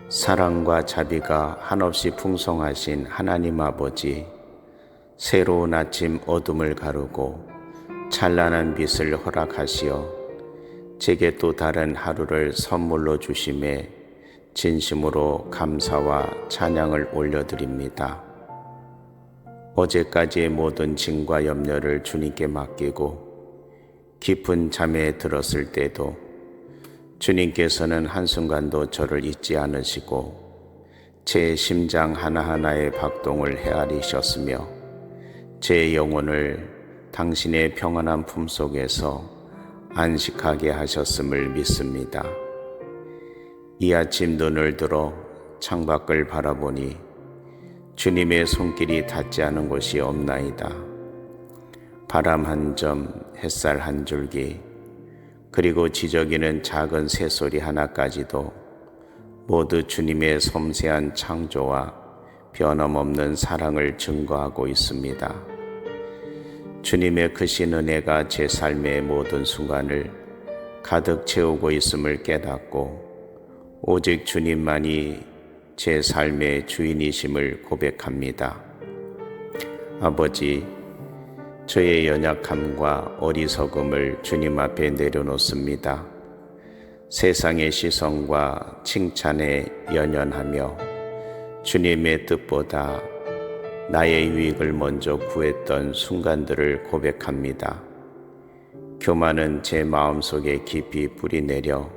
사랑과 자비가 한없이 풍성하신 하나님 아버지, 새로운 아침 어둠을 가르고 찬란한 빛을 허락하시어 제게 또 다른 하루를 선물로 주심에 진심으로 감사와 찬양을 올려드립니다. 어제까지의 모든 짐과 염려를 주님께 맡기고 깊은 잠에 들었을 때도 주님께서는 한순간도 저를 잊지 않으시고 제 심장 하나하나의 박동을 헤아리셨으며 제 영혼을 당신의 평안한 품속에서 안식하게 하셨음을 믿습니다. 이 아침 눈을 들어 창밖을 바라보니 주님의 손길이 닿지 않은 곳이 없나이다. 바람 한 점, 햇살 한 줄기, 그리고 지저귀는 작은 새소리 하나까지도 모두 주님의 섬세한 창조와 변함없는 사랑을 증거하고 있습니다. 주님의 크신 은혜가 제 삶의 모든 순간을 가득 채우고 있음을 깨닫고 오직 주님만이 제 삶의 주인이심을 고백합니다. 아버지, 저의 연약함과 어리석음을 주님 앞에 내려놓습니다. 세상의 시선과 칭찬에 연연하며 주님의 뜻보다 나의 유익을 먼저 구했던 순간들을 고백합니다. 교만은 제 마음속에 깊이 뿌리내려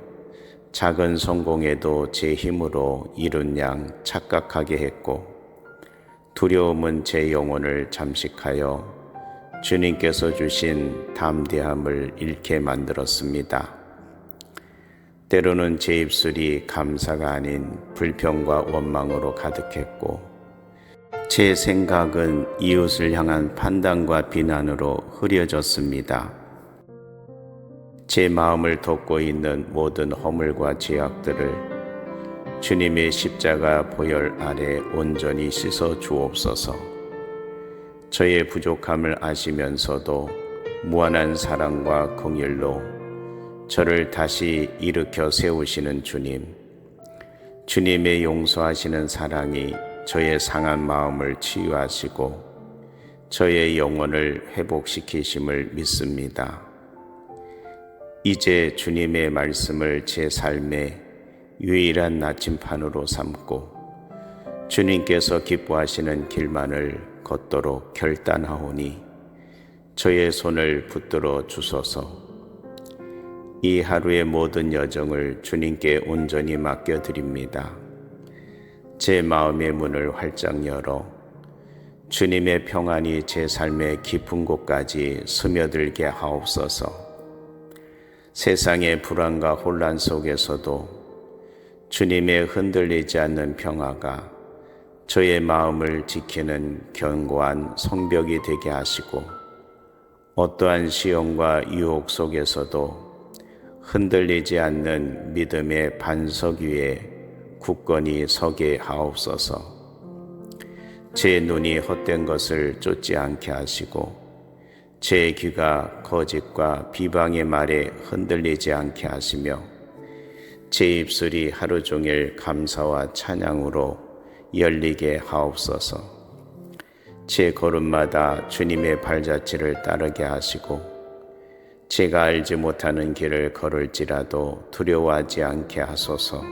작은 성공에도 제 힘으로 이룬 양 착각하게 했고, 두려움은 제 영혼을 잠식하여 주님께서 주신 담대함을 잃게 만들었습니다. 때로는 제 입술이 감사가 아닌 불평과 원망으로 가득했고, 제 생각은 이웃을 향한 판단과 비난으로 흐려졌습니다. 제 마음을 덮고 있는 모든 허물과 죄악들을 주님의 십자가 보혈 아래 온전히 씻어 주옵소서. 저의 부족함을 아시면서도 무한한 사랑과 긍휼로 저를 다시 일으켜 세우시는 주님, 주님의 용서하시는 사랑이 저의 상한 마음을 치유하시고 저의 영혼을 회복시키심을 믿습니다. 이제 주님의 말씀을 제 삶의 유일한 나침판으로 삼고 주님께서 기뻐하시는 길만을 걷도록 결단하오니 저의 손을 붙들어 주소서. 이 하루의 모든 여정을 주님께 온전히 맡겨드립니다. 제 마음의 문을 활짝 열어 주님의 평안이 제 삶의 깊은 곳까지 스며들게 하옵소서. 세상의 불안과 혼란 속에서도 주님의 흔들리지 않는 평화가 저의 마음을 지키는 견고한 성벽이 되게 하시고, 어떠한 시험과 유혹 속에서도 흔들리지 않는 믿음의 반석 위에 굳건히 서게 하옵소서. 제 눈이 헛된 것을 쫓지 않게 하시고 제 귀가 거짓과 비방의 말에 흔들리지 않게 하시며 제 입술이 하루 종일 감사와 찬양으로 열리게 하옵소서. 제 걸음마다 주님의 발자취를 따르게 하시고 제가 알지 못하는 길을 걸을지라도 두려워하지 않게 하소서.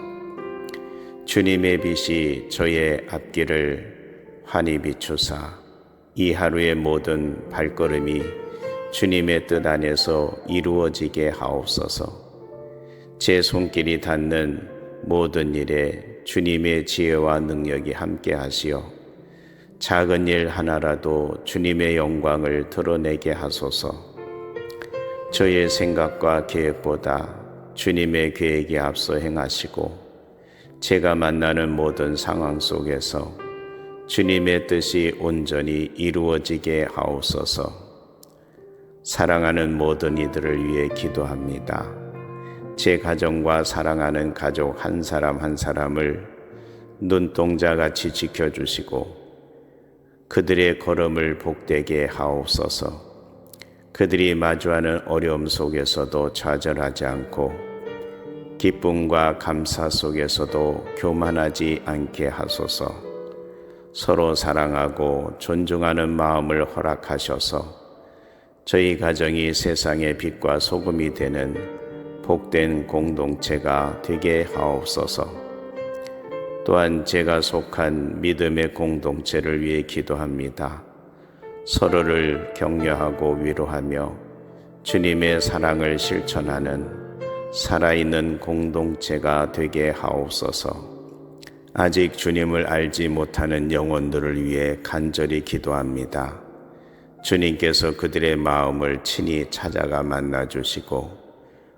주님의 빛이 저의 앞길을 환히 비추사 이 하루의 모든 발걸음이 주님의 뜻 안에서 이루어지게 하옵소서. 제 손길이 닿는 모든 일에 주님의 지혜와 능력이 함께 하시어 작은 일 하나라도 주님의 영광을 드러내게 하소서. 저의 생각과 계획보다 주님의 계획이 앞서 행하시고 제가 만나는 모든 상황 속에서 주님의 뜻이 온전히 이루어지게 하옵소서. 사랑하는 모든 이들을 위해 기도합니다. 제 가정과 사랑하는 가족 한 사람 한 사람을 눈동자같이 지켜주시고 그들의 걸음을 복되게 하옵소서. 그들이 마주하는 어려움 속에서도 좌절하지 않고 기쁨과 감사 속에서도 교만하지 않게 하소서. 서로 사랑하고 존중하는 마음을 허락하셔서 저희 가정이 세상의 빛과 소금이 되는 복된 공동체가 되게 하옵소서. 또한 제가 속한 믿음의 공동체를 위해 기도합니다. 서로를 격려하고 위로하며 주님의 사랑을 실천하는 살아있는 공동체가 되게 하옵소서. 아직 주님을 알지 못하는 영혼들을 위해 간절히 기도합니다. 주님께서 그들의 마음을 친히 찾아가 만나주시고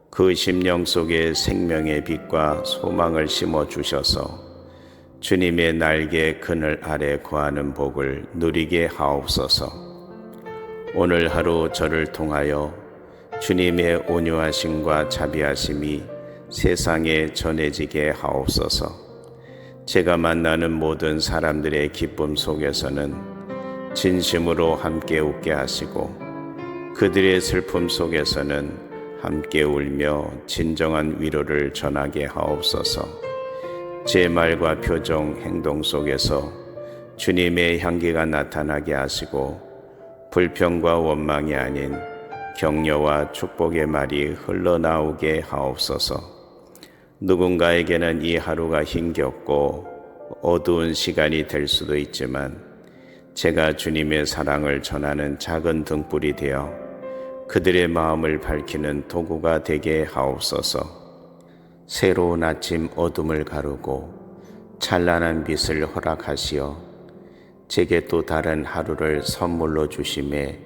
그 심령 속에 생명의 빛과 소망을 심어주셔서 주님의 날개 그늘 아래 거하는 복을 누리게 하옵소서. 오늘 하루 저를 통하여 주님의 온유하심과 자비하심이 세상에 전해지게 하옵소서. 제가 만나는 모든 사람들의 기쁨 속에서는 진심으로 함께 웃게 하시고 그들의 슬픔 속에서는 함께 울며 진정한 위로를 전하게 하옵소서. 제 말과 표정, 행동 속에서 주님의 향기가 나타나게 하시고 불평과 원망이 아닌 격려와 축복의 말이 흘러나오게 하옵소서. 누군가에게는 이 하루가 힘겹고 어두운 시간이 될 수도 있지만 제가 주님의 사랑을 전하는 작은 등불이 되어 그들의 마음을 밝히는 도구가 되게 하옵소서. 새로운 아침 어둠을 가르고 찬란한 빛을 허락하시어 제게 또 다른 하루를 선물로 주심에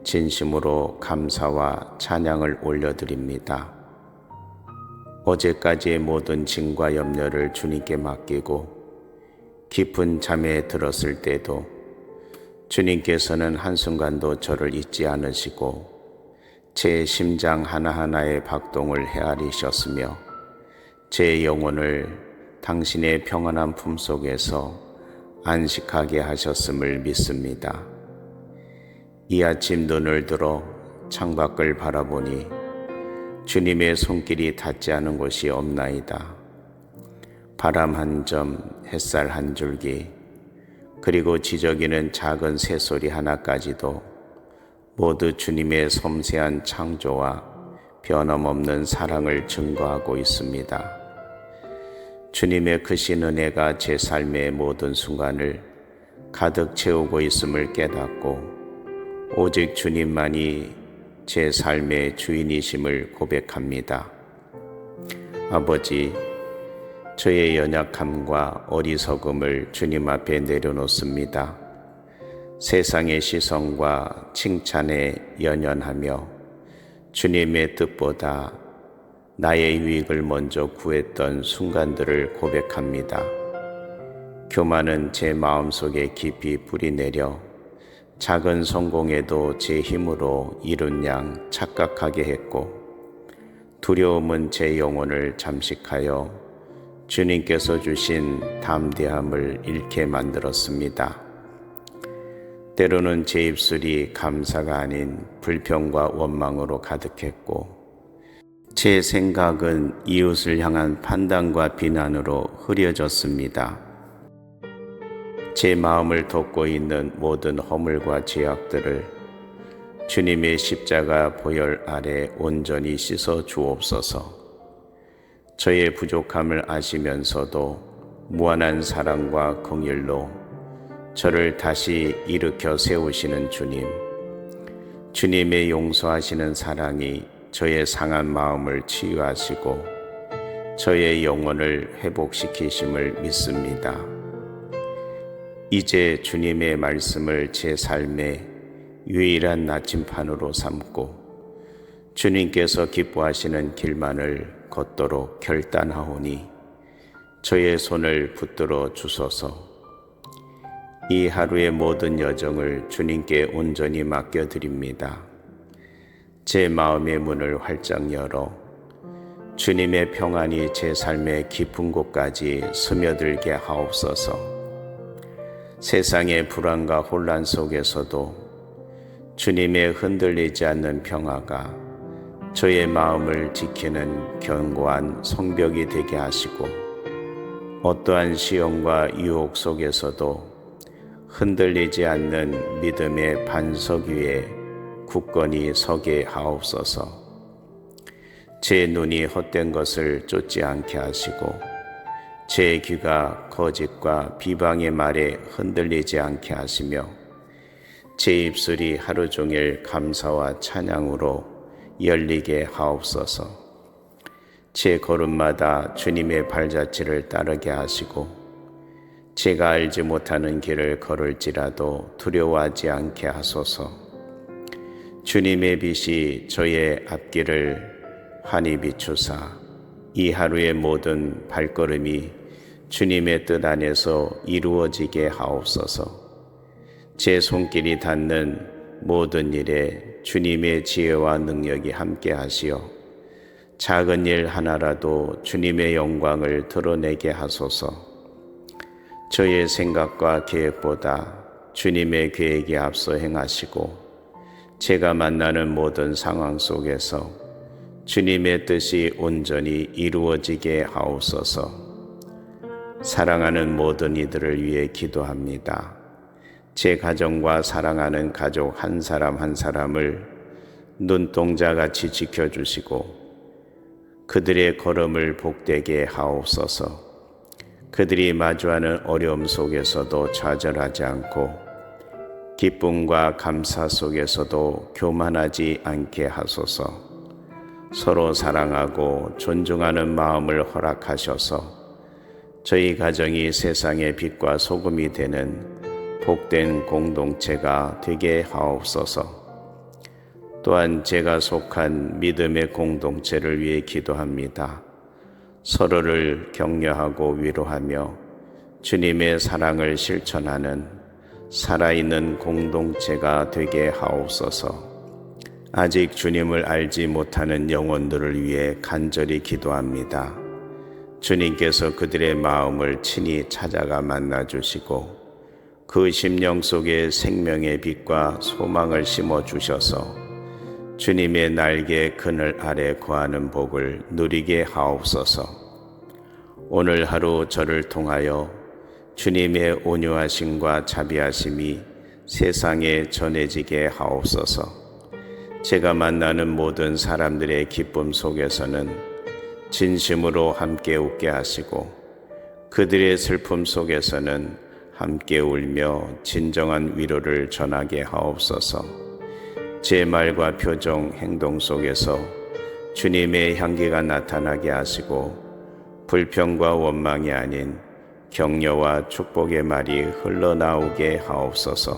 진심으로 감사와 찬양을 올려드립니다. 어제까지의 모든 짐과 염려를 주님께 맡기고 깊은 잠에 들었을 때도 주님께서는 한순간도 저를 잊지 않으시고 제 심장 하나하나의 박동을 헤아리셨으며 제 영혼을 당신의 평안한 품속에서 안식하게 하셨음을 믿습니다. 이 아침 눈을 들어 창밖을 바라보니 주님의 손길이 닿지 않은 곳이 없나이다. 바람 한 점, 햇살 한 줄기, 그리고 지저귀는 작은 새소리 하나까지도 모두 주님의 섬세한 창조와 변함없는 사랑을 증거하고 있습니다. 주님의 크신 은혜가 제 삶의 모든 순간을 가득 채우고 있음을 깨닫고 오직 주님만이 제 삶의 주인이심을 고백합니다. 아버지, 저의 연약함과 어리석음을 주님 앞에 내려놓습니다. 세상의 시선과 칭찬에 연연하며 주님의 뜻보다 나의 유익을 먼저 구했던 순간들을 고백합니다. 교만은 제 마음속에 깊이 뿌리내려 작은 성공에도 제 힘으로 이룬 양 착각하게 했고 두려움은 제 영혼을 잠식하여 주님께서 주신 담대함을 잃게 만들었습니다. 때로는 제 입술이 감사가 아닌 불평과 원망으로 가득했고 제 생각은 이웃을 향한 판단과 비난으로 흐려졌습니다. 제 마음을 덮고 있는 모든 허물과 죄악들을 주님의 십자가 보혈 아래 온전히 씻어 주옵소서. 저의 부족함을 아시면서도 무한한 사랑과 긍휼로 저를 다시 일으켜 세우시는 주님, 주님의 용서하시는 사랑이 저의 상한 마음을 치유하시고 저의 영혼을 회복시키심을 믿습니다. 이제 주님의 말씀을 제 삶의 유일한 나침판으로 삼고 주님께서 기뻐하시는 길만을 걷도록 결단하오니 저의 손을 붙들어 주소서. 이 하루의 모든 여정을 주님께 온전히 맡겨드립니다. 제 마음의 문을 활짝 열어 주님의 평안이 제 삶의 깊은 곳까지 스며들게 하옵소서. 세상의 불안과 혼란 속에서도 주님의 흔들리지 않는 평화가 저의 마음을 지키는 견고한 성벽이 되게 하시고 어떠한 시험과 유혹 속에서도 흔들리지 않는 믿음의 반석 위에 굳건히 서게 하옵소서. 제 눈이 헛된 것을 쫓지 않게 하시고 제 귀가 거짓과 비방의 말에 흔들리지 않게 하시며 제 입술이 하루 종일 감사와 찬양으로 열리게 하옵소서. 제 걸음마다 주님의 발자취를 따르게 하시고 제가 알지 못하는 길을 걸을지라도 두려워하지 않게 하소서. 주님의 빛이 저의 앞길을 환히 비추사 이 하루의 모든 발걸음이 주님의 뜻 안에서 이루어지게 하옵소서. 제 손길이 닿는 모든 일에 주님의 지혜와 능력이 함께 하시어 작은 일 하나라도 주님의 영광을 드러내게 하소서. 저의 생각과 계획보다 주님의 계획이 앞서 행하시고 제가 만나는 모든 상황 속에서 주님의 뜻이 온전히 이루어지게 하옵소서. 사랑하는 모든 이들을 위해 기도합니다. 제 가정과 사랑하는 가족 한 사람 한 사람을 눈동자같이 지켜주시고 그들의 걸음을 복되게 하옵소서. 그들이 마주하는 어려움 속에서도 좌절하지 않고 기쁨과 감사 속에서도 교만하지 않게 하소서. 서로 사랑하고 존중하는 마음을 허락하셔서 저희 가정이 세상의 빛과 소금이 되는 복된 공동체가 되게 하옵소서. 또한 제가 속한 믿음의 공동체를 위해 기도합니다. 서로를 격려하고 위로하며 주님의 사랑을 실천하는 살아있는 공동체가 되게 하옵소서. 아직 주님을 알지 못하는 영혼들을 위해 간절히 기도합니다. 주님께서 그들의 마음을 친히 찾아가 만나주시고 그 심령 속에 생명의 빛과 소망을 심어주셔서 주님의 날개 그늘 아래 거하는 복을 누리게 하옵소서. 오늘 하루 저를 통하여 주님의 온유하심과 자비하심이 세상에 전해지게 하옵소서. 제가 만나는 모든 사람들의 기쁨 속에서는 진심으로 함께 웃게 하시고 그들의 슬픔 속에서는 함께 울며 진정한 위로를 전하게 하옵소서. 제 말과 표정, 행동 속에서 주님의 향기가 나타나게 하시고 불평과 원망이 아닌 격려와 축복의 말이 흘러나오게 하옵소서.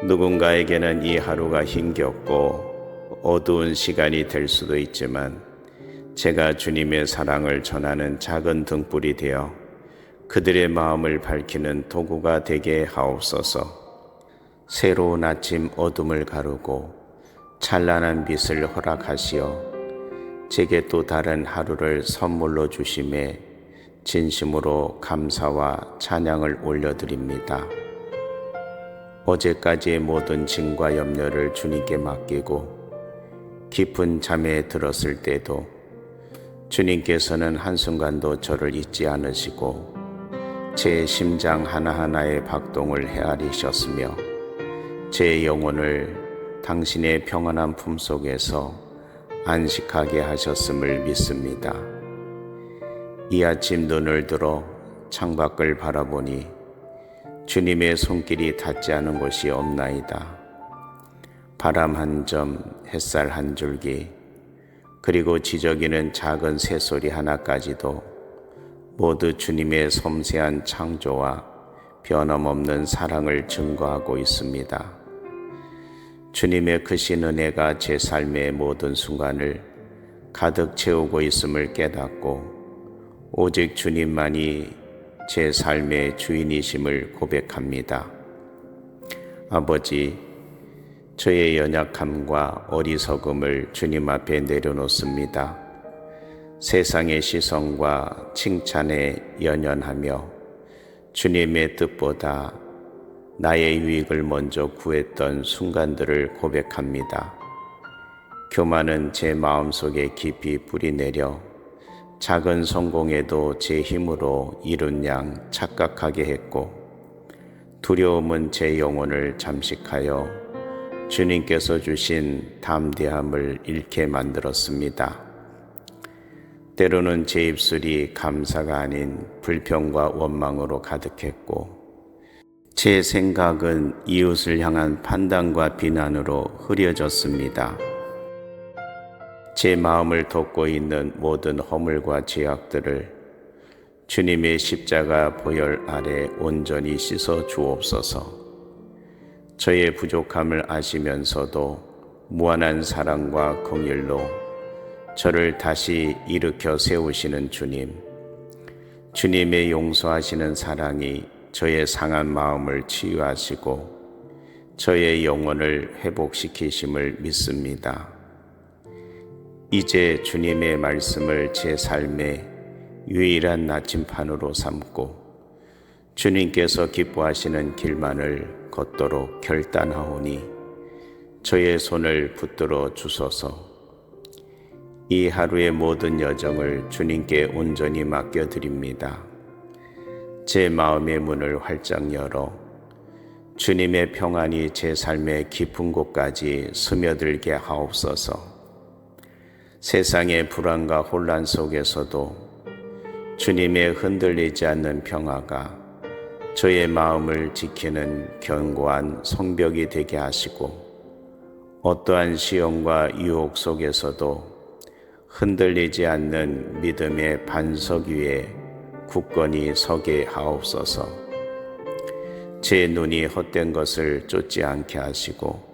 누군가에게는 이 하루가 힘겹고 어두운 시간이 될 수도 있지만 제가 주님의 사랑을 전하는 작은 등불이 되어 그들의 마음을 밝히는 도구가 되게 하옵소서. 새로운 아침 어둠을 가르고 찬란한 빛을 허락하시어 제게 또 다른 하루를 선물로 주심에 진심으로 감사와 찬양을 올려드립니다. 어제까지의 모든 짐과 염려를 주님께 맡기고 깊은 잠에 들었을 때도 주님께서는 한순간도 저를 잊지 않으시고 제 심장 하나하나의 박동을 헤아리셨으며 제 영혼을 당신의 평안한 품속에서 안식하게 하셨음을 믿습니다. 이 아침 눈을 들어 창밖을 바라보니 주님의 손길이 닿지 않은 곳이 없나이다. 바람 한 점, 햇살 한 줄기, 그리고 지저귀는 작은 새소리 하나까지도 모두 주님의 섬세한 창조와 변함없는 사랑을 증거하고 있습니다. 주님의 크신 은혜가 제 삶의 모든 순간을 가득 채우고 있음을 깨닫고 오직 주님만이 제 삶의 주인이심을 고백합니다. 아버지, 저의 연약함과 어리석음을 주님 앞에 내려놓습니다. 세상의 시선과 칭찬에 연연하며 주님의 뜻보다 나의 유익을 먼저 구했던 순간들을 고백합니다. 교만은 제 마음속에 깊이 뿌리내려 작은 성공에도 제 힘으로 이룬 양 착각하게 했고, 두려움은 제 영혼을 잠식하여 주님께서 주신 담대함을 잃게 만들었습니다. 때로는 제 입술이 감사가 아닌 불평과 원망으로 가득했고, 제 생각은 이웃을 향한 판단과 비난으로 흐려졌습니다. 제 마음을 덮고 있는 모든 허물과 죄악들을 주님의 십자가 보혈 아래 온전히 씻어 주옵소서. 저의 부족함을 아시면서도 무한한 사랑과 긍휼로 저를 다시 일으켜 세우시는 주님, 주님의 용서하시는 사랑이 저의 상한 마음을 치유하시고 저의 영혼을 회복시키심을 믿습니다. 이제 주님의 말씀을 제 삶의 유일한 나침판으로 삼고 주님께서 기뻐하시는 길만을 걷도록 결단하오니 저의 손을 붙들어 주소서. 이 하루의 모든 여정을 주님께 온전히 맡겨드립니다. 제 마음의 문을 활짝 열어 주님의 평안이 제 삶의 깊은 곳까지 스며들게 하옵소서. 세상의 불안과 혼란 속에서도 주님의 흔들리지 않는 평화가 저의 마음을 지키는 견고한 성벽이 되게 하시고, 어떠한 시험과 유혹 속에서도 흔들리지 않는 믿음의 반석 위에 굳건히 서게 하옵소서. 제 눈이 헛된 것을 쫓지 않게 하시고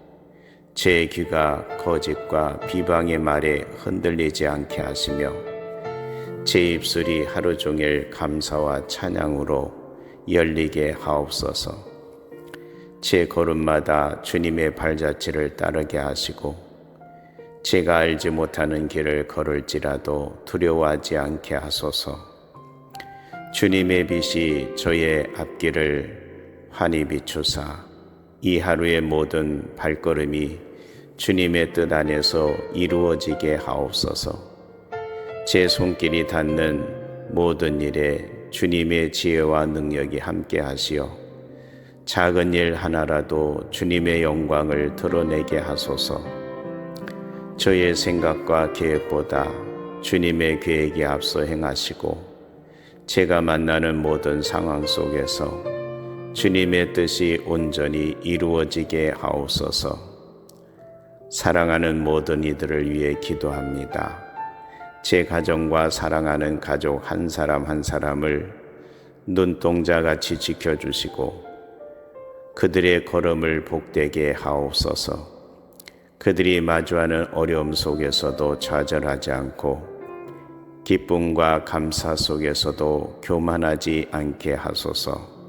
제 귀가 거짓과 비방의 말에 흔들리지 않게 하시며 제 입술이 하루 종일 감사와 찬양으로 열리게 하옵소서. 제 걸음마다 주님의 발자취를 따르게 하시고 제가 알지 못하는 길을 걸을지라도 두려워하지 않게 하소서. 주님의 빛이 저의 앞길을 환히 비추사 이 하루의 모든 발걸음이 주님의 뜻 안에서 이루어지게 하옵소서. 제 손길이 닿는 모든 일에 주님의 지혜와 능력이 함께 하시어 작은 일 하나라도 주님의 영광을 드러내게 하소서. 저의 생각과 계획보다 주님의 계획이 앞서 행하시고 제가 만나는 모든 상황 속에서 주님의 뜻이 온전히 이루어지게 하옵소서. 사랑하는 모든 이들을 위해 기도합니다. 제 가정과 사랑하는 가족 한 사람 한 사람을 눈동자같이 지켜주시고 그들의 걸음을 복되게 하옵소서. 그들이 마주하는 어려움 속에서도 좌절하지 않고 기쁨과 감사 속에서도 교만하지 않게 하소서.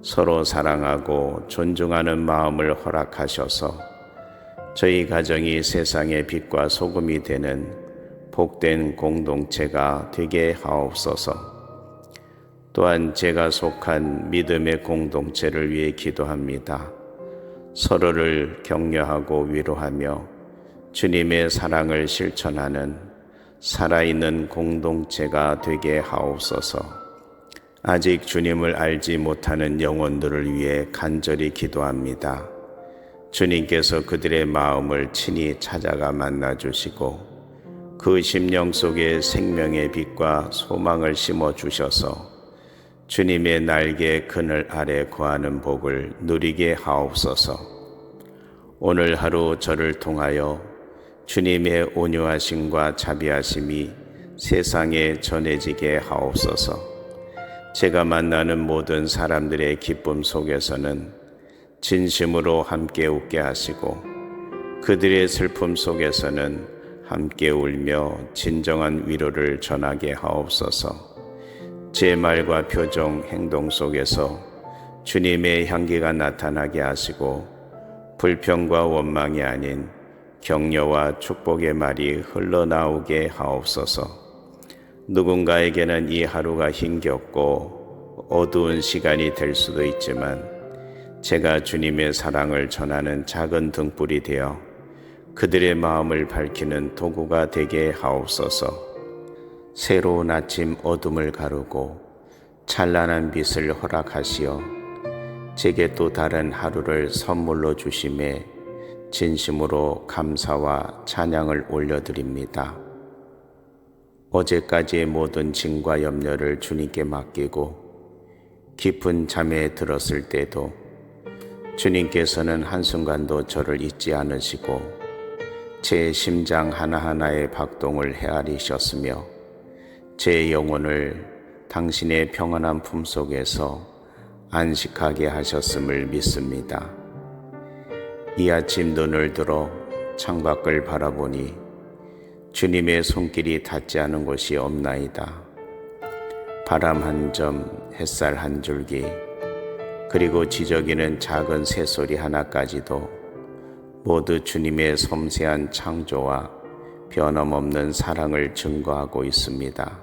서로 사랑하고 존중하는 마음을 허락하셔서 저희 가정이 세상의 빛과 소금이 되는 복된 공동체가 되게 하옵소서. 또한 제가 속한 믿음의 공동체를 위해 기도합니다. 서로를 격려하고 위로하며 주님의 사랑을 실천하는 살아있는 공동체가 되게 하옵소서. 아직 주님을 알지 못하는 영혼들을 위해 간절히 기도합니다. 주님께서 그들의 마음을 친히 찾아가 만나주시고 그 심령 속에 생명의 빛과 소망을 심어주셔서 주님의 날개 그늘 아래 거하는 복을 누리게 하옵소서. 오늘 하루 저를 통하여 주님의 온유하심과 자비하심이 세상에 전해지게 하옵소서. 제가 만나는 모든 사람들의 기쁨 속에서는 진심으로 함께 웃게 하시고 그들의 슬픔 속에서는 함께 울며 진정한 위로를 전하게 하옵소서. 제 말과 표정, 행동 속에서 주님의 향기가 나타나게 하시고 불평과 원망이 아닌 격려와 축복의 말이 흘러나오게 하옵소서. 누군가에게는 이 하루가 힘겹고 어두운 시간이 될 수도 있지만 제가 주님의 사랑을 전하는 작은 등불이 되어 그들의 마음을 밝히는 도구가 되게 하옵소서. 새로운 아침 어둠을 가르고 찬란한 빛을 허락하시어 제게 또 다른 하루를 선물로 주심에 진심으로 감사와 찬양을 올려드립니다. 어제까지의 모든 짐과 염려를 주님께 맡기고 깊은 잠에 들었을 때도 주님께서는 한순간도 저를 잊지 않으시고 제 심장 하나하나의 박동을 헤아리셨으며 제 영혼을 당신의 평안한 품속에서 안식하게 하셨음을 믿습니다. 이 아침 눈을 들어 창밖을 바라보니 주님의 손길이 닿지 않은 곳이 없나이다. 바람 한 점, 햇살 한 줄기, 그리고 지저귀는 작은 새소리 하나까지도 모두 주님의 섬세한 창조와 변함없는 사랑을 증거하고 있습니다.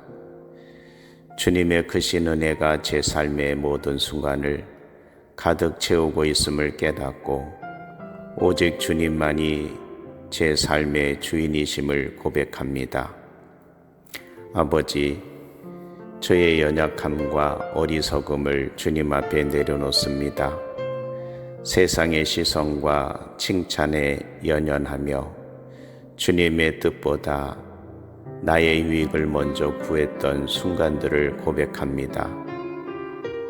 주님의 크신 은혜가 제 삶의 모든 순간을 가득 채우고 있음을 깨닫고 오직 주님만이 제 삶의 주인이심을 고백합니다. 아버지, 저의 연약함과 어리석음을 주님 앞에 내려놓습니다. 세상의 시선과 칭찬에 연연하며 주님의 뜻보다 나의 유익을 먼저 구했던 순간들을 고백합니다.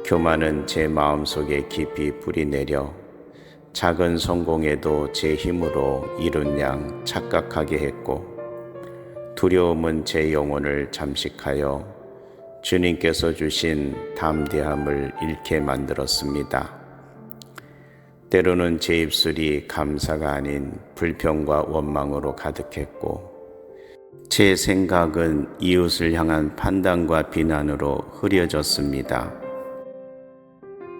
교만은 제 마음속에 깊이 뿌리내려 작은 성공에도 제 힘으로 이룬 양 착각하게 했고, 두려움은 제 영혼을 잠식하여 주님께서 주신 담대함을 잃게 만들었습니다. 때로는 제 입술이 감사가 아닌 불평과 원망으로 가득했고, 제 생각은 이웃을 향한 판단과 비난으로 흐려졌습니다.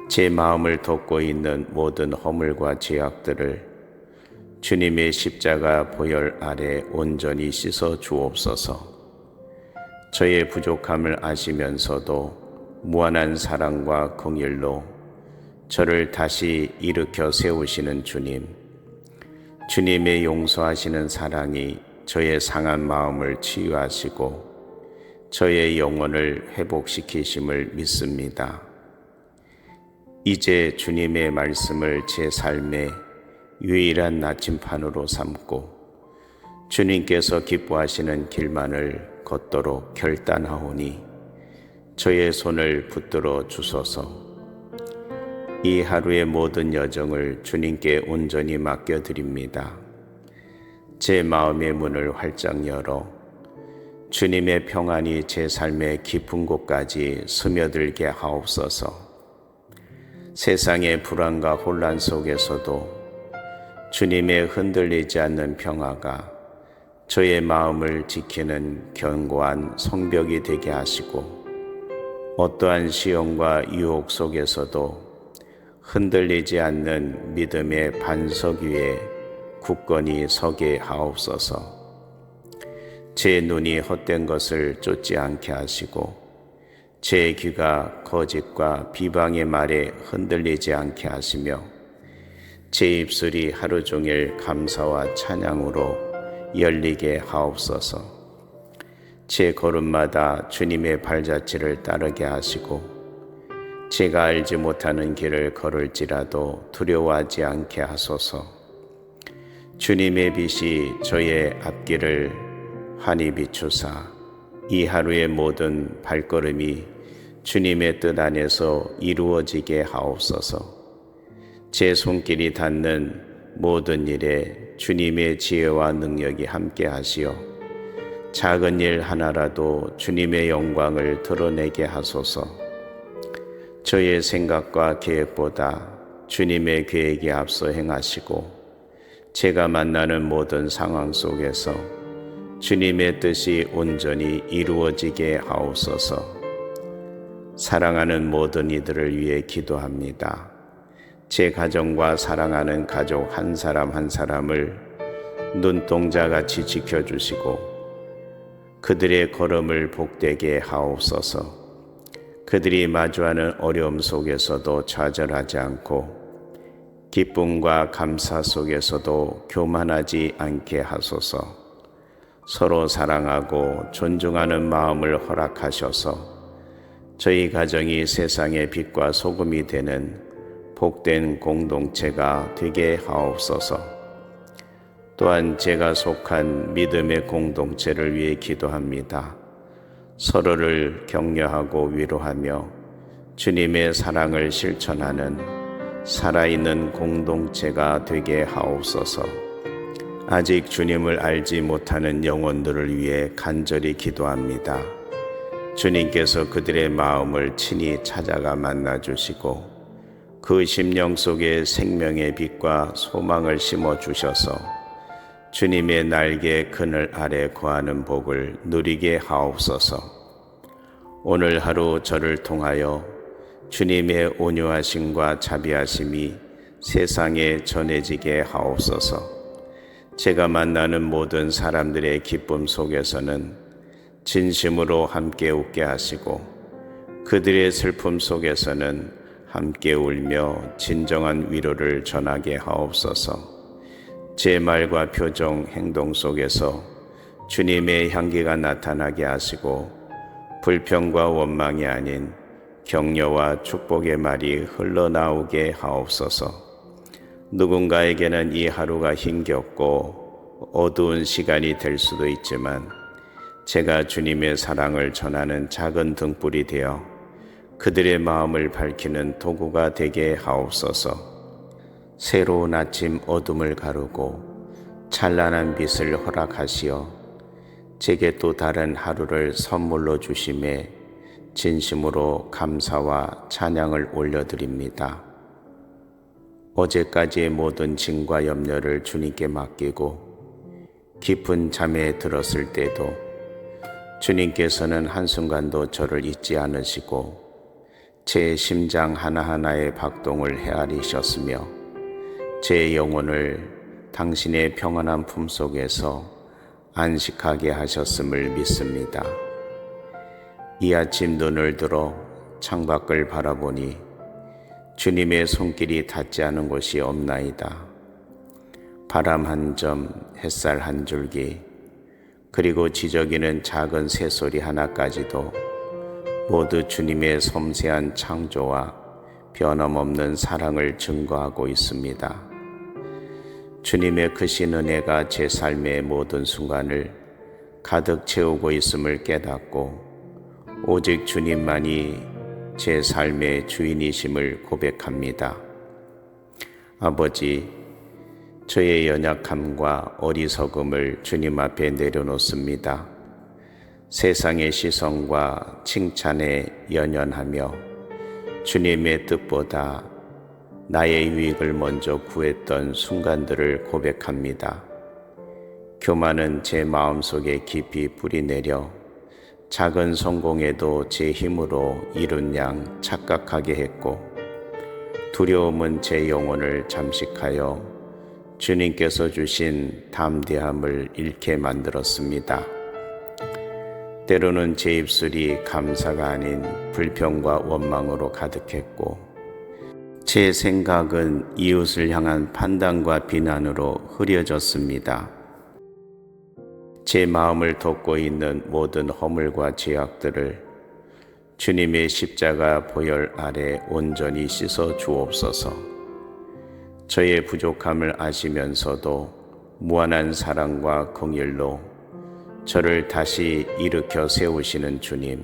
제 마음을 덮고 있는 모든 허물과 죄악들을 주님의 십자가 보혈 아래 온전히 씻어 주옵소서. 저의 부족함을 아시면서도 무한한 사랑과 긍휼로 저를 다시 일으켜 세우시는 주님, 주님의 용서하시는 사랑이 저의 상한 마음을 치유하시고 저의 영혼을 회복시키심을 믿습니다. 이제 주님의 말씀을 제 삶의 유일한 나침판으로 삼고 주님께서 기뻐하시는 길만을 걷도록 결단하오니 저의 손을 붙들어 주소서. 이 하루의 모든 여정을 주님께 온전히 맡겨드립니다. 제 마음의 문을 활짝 열어 주님의 평안이 제 삶의 깊은 곳까지 스며들게 하옵소서. 세상의 불안과 혼란 속에서도 주님의 흔들리지 않는 평화가 저의 마음을 지키는 견고한 성벽이 되게 하시고, 어떠한 시험과 유혹 속에서도 흔들리지 않는 믿음의 반석 위에 굳건히 서게 하옵소서. 제 눈이 헛된 것을 쫓지 않게 하시고 제 귀가 거짓과 비방의 말에 흔들리지 않게 하시며 제 입술이 하루 종일 감사와 찬양으로 열리게 하옵소서. 제 걸음마다 주님의 발자취를 따르게 하시고 제가 알지 못하는 길을 걸을지라도 두려워하지 않게 하소서. 주님의 빛이 저의 앞길을 환히 비추사 이 하루의 모든 발걸음이 주님의 뜻 안에서 이루어지게 하옵소서. 제 손길이 닿는 모든 일에 주님의 지혜와 능력이 함께 하시어 작은 일 하나라도 주님의 영광을 드러내게 하소서. 저의 생각과 계획보다 주님의 계획이 앞서 행하시고 제가 만나는 모든 상황 속에서 주님의 뜻이 온전히 이루어지게 하옵소서. 사랑하는 모든 이들을 위해 기도합니다. 제 가정과 사랑하는 가족 한 사람 한 사람을 눈동자같이 지켜주시고 그들의 걸음을 복되게 하옵소서. 그들이 마주하는 어려움 속에서도 좌절하지 않고 기쁨과 감사 속에서도 교만하지 않게 하소서. 서로 사랑하고 존중하는 마음을 허락하셔서 저희 가정이 세상의 빛과 소금이 되는 복된 공동체가 되게 하옵소서. 또한 제가 속한 믿음의 공동체를 위해 기도합니다. 서로를 격려하고 위로하며 주님의 사랑을 실천하는 살아있는 공동체가 되게 하옵소서. 아직 주님을 알지 못하는 영혼들을 위해 간절히 기도합니다. 주님께서 그들의 마음을 친히 찾아가 만나주시고 그 심령 속에 생명의 빛과 소망을 심어주셔서 주님의 날개 그늘 아래 거하는 복을 누리게 하옵소서. 오늘 하루 저를 통하여 주님의 온유하심과 자비하심이 세상에 전해지게 하옵소서. 제가 만나는 모든 사람들의 기쁨 속에서는 진심으로 함께 웃게 하시고 그들의 슬픔 속에서는 함께 울며 진정한 위로를 전하게 하옵소서. 제 말과 표정, 행동 속에서 주님의 향기가 나타나게 하시고 불평과 원망이 아닌 격려와 축복의 말이 흘러나오게 하옵소서. 누군가에게는 이 하루가 힘겹고 어두운 시간이 될 수도 있지만 제가 주님의 사랑을 전하는 작은 등불이 되어 그들의 마음을 밝히는 도구가 되게 하옵소서. 새로운 아침 어둠을 가르고 찬란한 빛을 허락하시어 제게 또 다른 하루를 선물로 주심에 진심으로 감사와 찬양을 올려드립니다. 어제까지의 모든 짐과 염려를 주님께 맡기고 깊은 잠에 들었을 때도 주님께서는 한순간도 저를 잊지 않으시고 제 심장 하나하나의 박동을 헤아리셨으며 제 영혼을 당신의 평안한 품속에서 안식하게 하셨음을 믿습니다. 이 아침 눈을 들어 창밖을 바라보니 주님의 손길이 닿지 않은 곳이 없나이다. 바람 한 점, 햇살 한 줄기, 그리고 지저귀는 작은 새소리 하나까지도 모두 주님의 섬세한 창조와 변함없는 사랑을 증거하고 있습니다. 주님의 크신 은혜가 제 삶의 모든 순간을 가득 채우고 있음을 깨닫고 오직 주님만이 제 삶의 주인이심을 고백합니다. 아버지, 저의 연약함과 어리석음을 주님 앞에 내려놓습니다. 세상의 시선과 칭찬에 연연하며 주님의 뜻보다 나의 유익을 먼저 구했던 순간들을 고백합니다. 교만은 제 마음속에 깊이 뿌리내려 작은 성공에도 제 힘으로 이룬 양 착각하게 했고 두려움은 제 영혼을 잠식하여 주님께서 주신 담대함을 잃게 만들었습니다. 때로는 제 입술이 감사가 아닌 불평과 원망으로 가득했고 제 생각은 이웃을 향한 판단과 비난으로 흐려졌습니다. 제 마음을 덮고 있는 모든 허물과 죄악들을 주님의 십자가 보혈 아래 온전히 씻어 주옵소서. 저의 부족함을 아시면서도 무한한 사랑과 긍휼로 저를 다시 일으켜 세우시는 주님,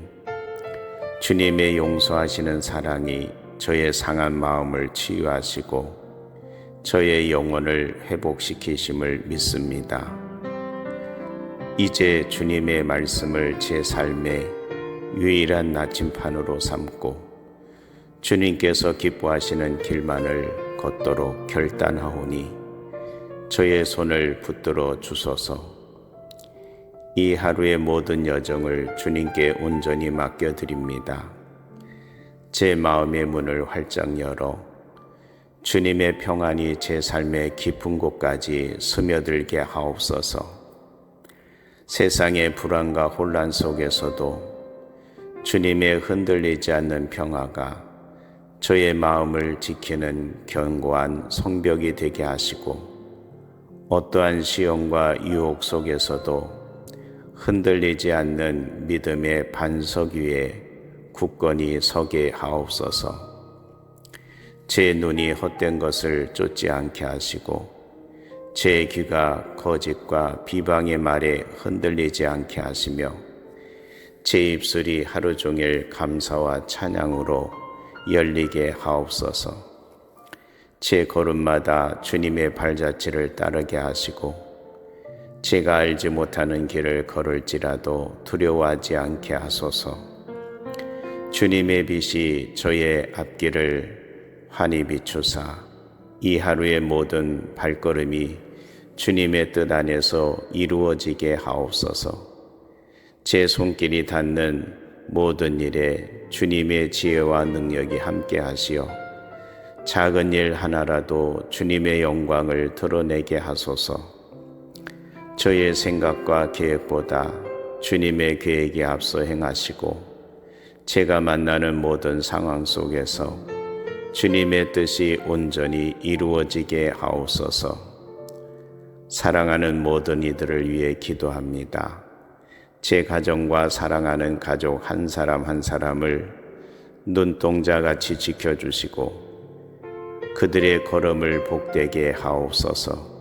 주님의 용서하시는 사랑이 저의 상한 마음을 치유하시고 저의 영혼을 회복시키심을 믿습니다. 이제 주님의 말씀을 제 삶의 유일한 나침판으로 삼고 주님께서 기뻐하시는 길만을 걷도록 결단하오니 저의 손을 붙들어 주소서. 이 하루의 모든 여정을 주님께 온전히 맡겨드립니다. 제 마음의 문을 활짝 열어 주님의 평안이 제 삶의 깊은 곳까지 스며들게 하옵소서. 세상의 불안과 혼란 속에서도 주님의 흔들리지 않는 평화가 저의 마음을 지키는 견고한 성벽이 되게 하시고 어떠한 시험과 유혹 속에서도 흔들리지 않는 믿음의 반석 위에 굳건히 서게 하옵소서. 제 눈이 헛된 것을 쫓지 않게 하시고 제 귀가 거짓과 비방의 말에 흔들리지 않게 하시며 제 입술이 하루 종일 감사와 찬양으로 열리게 하옵소서. 제 걸음마다 주님의 발자취를 따르게 하시고 제가 알지 못하는 길을 걸을지라도 두려워하지 않게 하소서. 주님의 빛이 저의 앞길을 환히 비추사 이 하루의 모든 발걸음이 주님의 뜻 안에서 이루어지게 하옵소서. 제 손길이 닿는 모든 일에 주님의 지혜와 능력이 함께 하시어 작은 일 하나라도 주님의 영광을 드러내게 하소서. 저의 생각과 계획보다 주님의 계획이 앞서 행하시고 제가 만나는 모든 상황 속에서 주님의 뜻이 온전히 이루어지게 하옵소서. 사랑하는 모든 이들을 위해 기도합니다. 제 가정과 사랑하는 가족 한 사람 한 사람을 눈동자같이 지켜주시고 그들의 걸음을 복되게 하옵소서.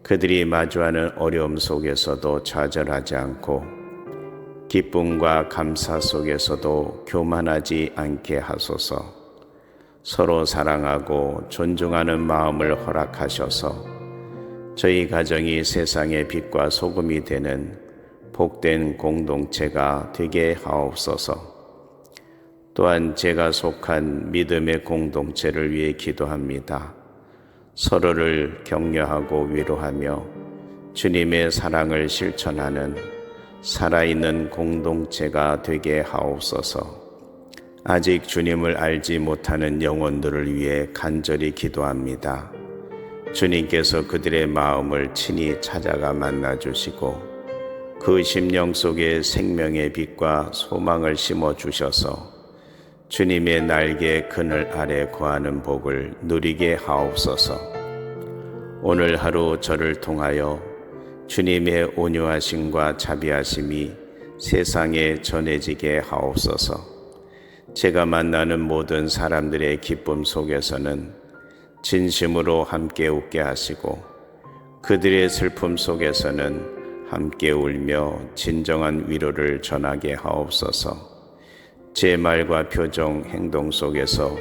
그들이 마주하는 어려움 속에서도 좌절하지 않고 기쁨과 감사 속에서도 교만하지 않게 하소서. 서로 사랑하고 존중하는 마음을 허락하셔서 저희 가정이 세상의 빛과 소금이 되는 복된 공동체가 되게 하옵소서. 또한 제가 속한 믿음의 공동체를 위해 기도합니다. 서로를 격려하고 위로하며 주님의 사랑을 실천하는 살아있는 공동체가 되게 하옵소서. 아직 주님을 알지 못하는 영혼들을 위해 간절히 기도합니다. 주님께서 그들의 마음을 친히 찾아가 만나주시고 그 심령 속에 생명의 빛과 소망을 심어주셔서 주님의 날개 그늘 아래 거하는 복을 누리게 하옵소서. 오늘 하루 저를 통하여 주님의 온유하심과 자비하심이 세상에 전해지게 하옵소서. 제가 만나는 모든 사람들의 기쁨 속에서는 진심으로 함께 웃게 하시고 그들의 슬픔 속에서는 함께 울며 진정한 위로를 전하게 하옵소서. 제 말과 표정, 행동 속에서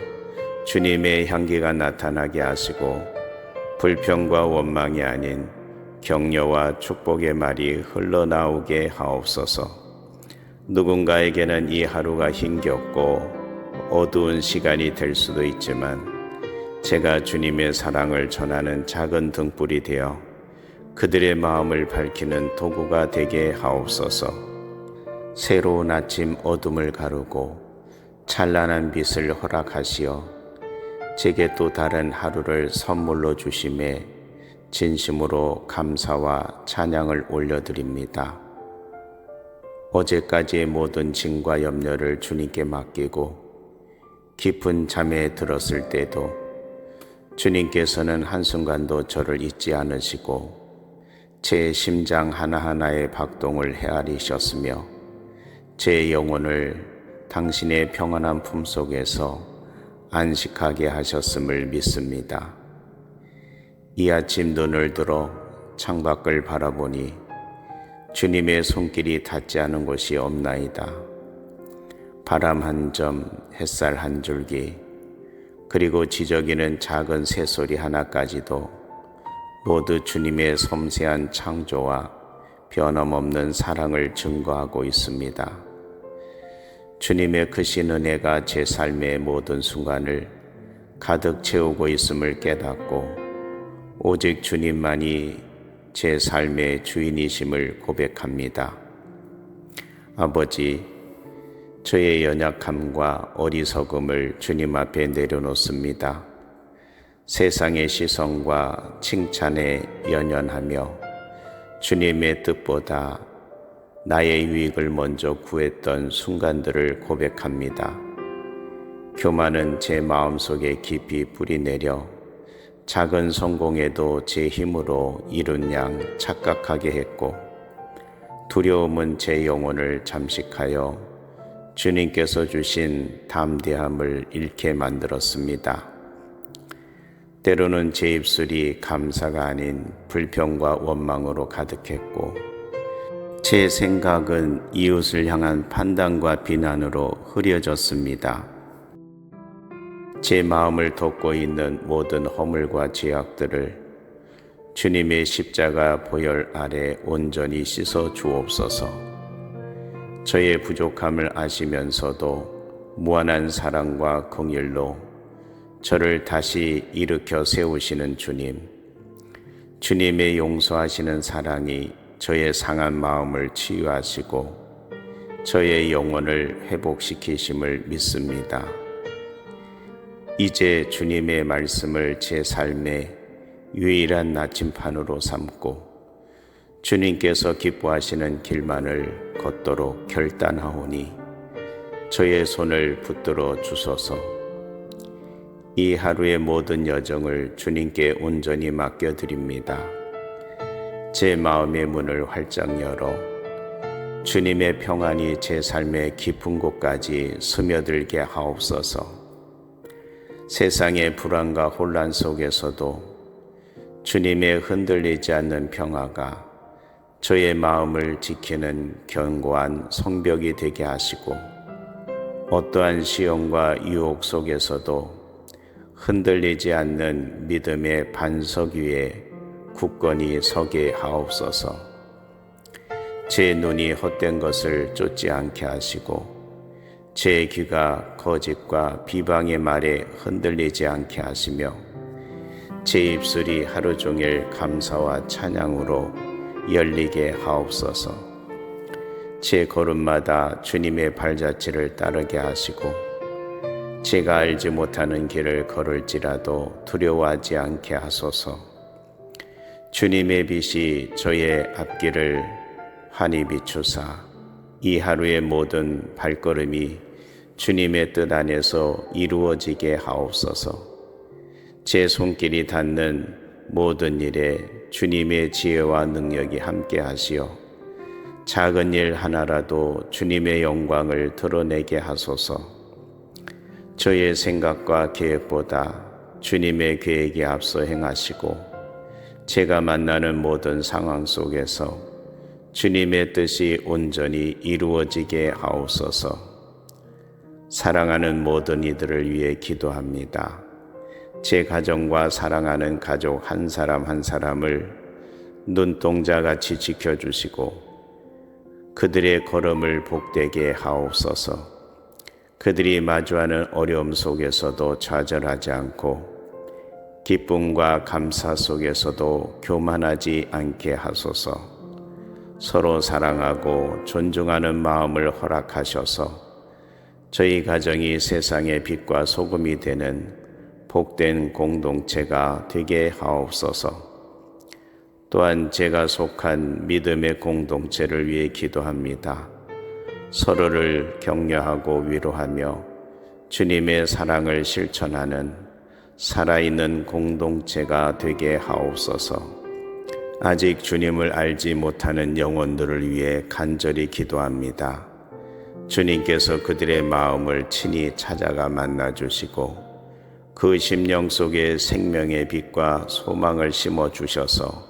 주님의 향기가 나타나게 하시고 불평과 원망이 아닌 격려와 축복의 말이 흘러나오게 하옵소서. 누군가에게는 이 하루가 힘겹고 어두운 시간이 될 수도 있지만 제가 주님의 사랑을 전하는 작은 등불이 되어 그들의 마음을 밝히는 도구가 되게 하옵소서. 새로운 아침 어둠을 가르고 찬란한 빛을 허락하시어 제게 또 다른 하루를 선물로 주심에 진심으로 감사와 찬양을 올려드립니다. 어제까지의 모든 짐과 염려를 주님께 맡기고 깊은 잠에 들었을 때도 주님께서는 한순간도 저를 잊지 않으시고 제 심장 하나하나의 박동을 헤아리셨으며 제 영혼을 당신의 평안한 품속에서 안식하게 하셨음을 믿습니다. 이 아침 눈을 들어 창밖을 바라보니 주님의 손길이 닿지 않은 곳이 없나이다. 바람 한 점, 햇살 한 줄기, 그리고 지저귀는 작은 새소리 하나까지도 모두 주님의 섬세한 창조와 변함없는 사랑을 증거하고 있습니다. 주님의 크신 은혜가 제 삶의 모든 순간을 가득 채우고 있음을 깨닫고 오직 주님만이 제 삶의 주인이심을 고백합니다. 아버지, 저의 연약함과 어리석음을 주님 앞에 내려놓습니다. 세상의 시선과 칭찬에 연연하며 주님의 뜻보다 나의 유익을 먼저 구했던 순간들을 고백합니다. 교만은 제 마음속에 깊이 뿌리내려 작은 성공에도 제 힘으로 이룬 양 착각하게 했고, 두려움은 제 영혼을 잠식하여 주님께서 주신 담대함을 잃게 만들었습니다. 때로는 제 입술이 감사가 아닌 불평과 원망으로 가득했고, 제 생각은 이웃을 향한 판단과 비난으로 흐려졌습니다. 제 마음을 덮고 있는 모든 허물과 죄악들을 주님의 십자가 보혈 아래 온전히 씻어 주옵소서. 저의 부족함을 아시면서도 무한한 사랑과 긍휼로 저를 다시 일으켜 세우시는 주님, 주님의 용서하시는 사랑이 저의 상한 마음을 치유하시고 저의 영혼을 회복시키심을 믿습니다. 이제 주님의 말씀을 제 삶의 유일한 나침판으로 삼고 주님께서 기뻐하시는 길만을 걷도록 결단하오니 저의 손을 붙들어 주소서. 이 하루의 모든 여정을 주님께 온전히 맡겨드립니다. 제 마음의 문을 활짝 열어 주님의 평안이 제 삶의 깊은 곳까지 스며들게 하옵소서. 세상의 불안과 혼란 속에서도 주님의 흔들리지 않는 평화가 저의 마음을 지키는 견고한 성벽이 되게 하시고, 어떠한 시험과 유혹 속에서도 흔들리지 않는 믿음의 반석 위에 굳건히 서게 하옵소서. 제 눈이 헛된 것을 쫓지 않게 하시고 제 귀가 거짓과 비방의 말에 흔들리지 않게 하시며 제 입술이 하루 종일 감사와 찬양으로 열리게 하옵소서. 제 걸음마다 주님의 발자취를 따르게 하시고 제가 알지 못하는 길을 걸을지라도 두려워하지 않게 하소서. 주님의 빛이 저의 앞길을 환히 비추사 이 하루의 모든 발걸음이 주님의 뜻 안에서 이루어지게 하옵소서. 제 손길이 닿는 모든 일에 주님의 지혜와 능력이 함께 하시어 작은 일 하나라도 주님의 영광을 드러내게 하소서. 저의 생각과 계획보다 주님의 계획이 앞서 행하시고 제가 만나는 모든 상황 속에서 주님의 뜻이 온전히 이루어지게 하옵소서. 사랑하는 모든 이들을 위해 기도합니다. 제 가정과 사랑하는 가족 한 사람 한 사람을 눈동자같이 지켜주시고 그들의 걸음을 복되게 하옵소서. 그들이 마주하는 어려움 속에서도 좌절하지 않고 기쁨과 감사 속에서도 교만하지 않게 하소서. 서로 사랑하고 존중하는 마음을 허락하셔서 저희 가정이 세상의 빛과 소금이 되는 복된 공동체가 되게 하옵소서. 또한 제가 속한 믿음의 공동체를 위해 기도합니다. 서로를 격려하고 위로하며 주님의 사랑을 실천하는 살아있는 공동체가 되게 하옵소서. 아직 주님을 알지 못하는 영혼들을 위해 간절히 기도합니다. 주님께서 그들의 마음을 친히 찾아가 만나주시고 그 심령 속에 생명의 빛과 소망을 심어주셔서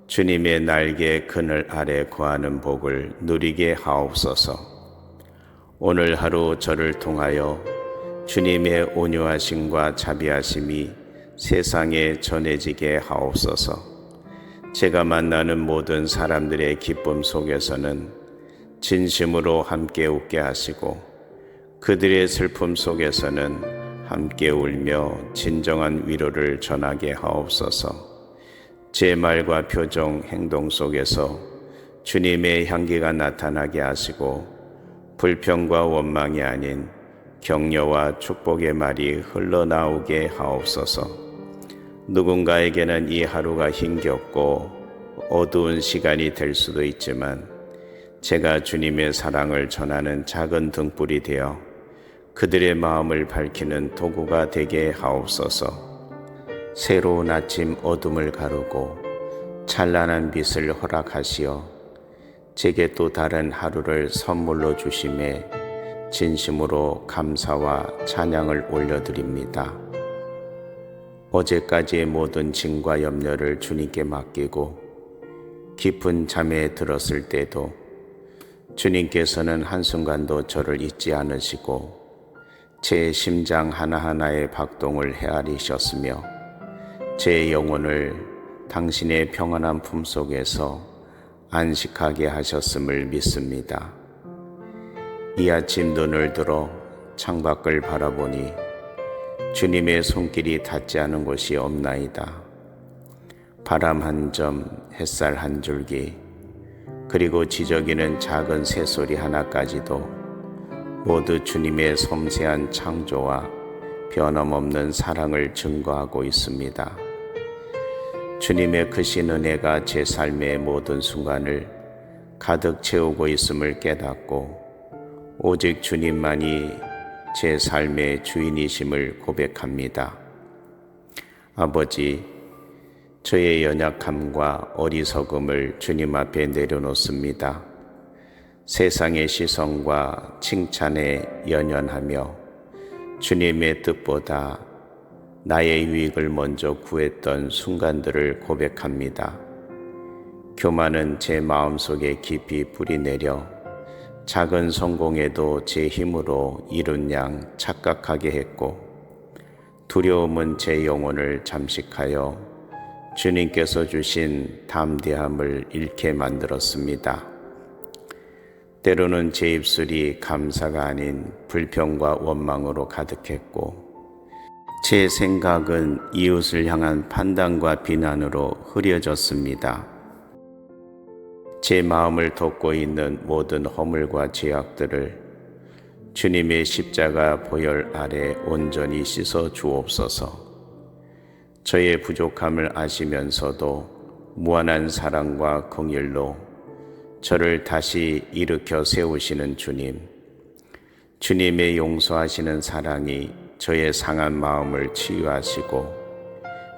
주님의 날개 그늘 아래 거하는 복을 누리게 하옵소서. 오늘 하루 저를 통하여 주님의 온유하심과 자비하심이 세상에 전해지게 하옵소서. 제가 만나는 모든 사람들의 기쁨 속에서는 진심으로 함께 웃게 하시고 그들의 슬픔 속에서는 함께 울며 진정한 위로를 전하게 하옵소서. 제 말과 표정, 행동 속에서 주님의 향기가 나타나게 하시고 불평과 원망이 아닌 격려와 축복의 말이 흘러나오게 하옵소서. 누군가에게는 이 하루가 힘겹고 어두운 시간이 될 수도 있지만 제가 주님의 사랑을 전하는 작은 등불이 되어 그들의 마음을 밝히는 도구가 되게 하옵소서. 새로운 아침 어둠을 가르고 찬란한 빛을 허락하시어 제게 또 다른 하루를 선물로 주심에 진심으로 감사와 찬양을 올려드립니다. 어제까지의 모든 짐과 염려를 주님께 맡기고 깊은 잠에 들었을 때도 주님께서는 한순간도 저를 잊지 않으시고 제 심장 하나하나의 박동을 헤아리셨으며 제 영혼을 당신의 평안한 품속에서 안식하게 하셨음을 믿습니다. 이 아침 눈을 들어 창밖을 바라보니 주님의 손길이 닿지 않은 곳이 없나이다. 바람 한 점, 햇살 한 줄기, 그리고 지저귀는 작은 새소리 하나까지도 모두 주님의 섬세한 창조와 변함없는 사랑을 증거하고 있습니다. 주님의 크신 은혜가 제 삶의 모든 순간을 가득 채우고 있음을 깨닫고 오직 주님만이 제 삶의 주인이심을 고백합니다. 아버지, 저의 연약함과 어리석음을 주님 앞에 내려놓습니다. 세상의 시선과 칭찬에 연연하며 주님의 뜻보다 나의 유익을 먼저 구했던 순간들을 고백합니다. 교만은 제 마음속에 깊이 뿌리내려 작은 성공에도 제 힘으로 이룬 양 착각하게 했고, 두려움은 제 영혼을 잠식하여 주님께서 주신 담대함을 잃게 만들었습니다. 때로는 제 입술이 감사가 아닌 불평과 원망으로 가득했고, 제 생각은 이웃을 향한 판단과 비난으로 흐려졌습니다. 제 마음을 덮고 있는 모든 허물과 죄악들을 주님의 십자가 보혈 아래 온전히 씻어 주옵소서. 저의 부족함을 아시면서도 무한한 사랑과 긍휼로 저를 다시 일으켜 세우시는 주님, 주님의 용서하시는 사랑이 저의 상한 마음을 치유하시고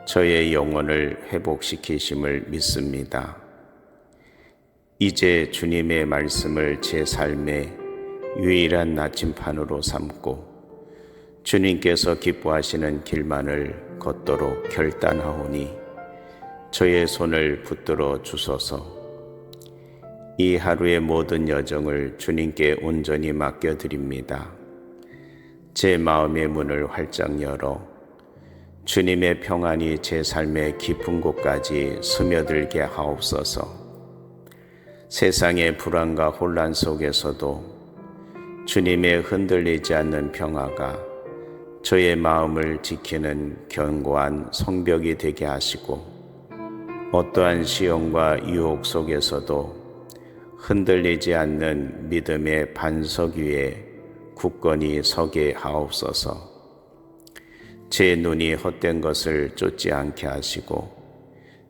저의 영혼을 회복시키심을 믿습니다. 이제 주님의 말씀을 제 삶의 유일한 나침판으로 삼고 주님께서 기뻐하시는 길만을 걷도록 결단하오니 저의 손을 붙들어 주소서. 이 하루의 모든 여정을 주님께 온전히 맡겨드립니다. 제 마음의 문을 활짝 열어 주님의 평안이 제 삶의 깊은 곳까지 스며들게 하옵소서. 세상의 불안과 혼란 속에서도 주님의 흔들리지 않는 평화가 저의 마음을 지키는 견고한 성벽이 되게 하시고, 어떠한 시험과 유혹 속에서도 흔들리지 않는 믿음의 반석 위에 굳건히 서게 하옵소서. 제 눈이 헛된 것을 쫓지 않게 하시고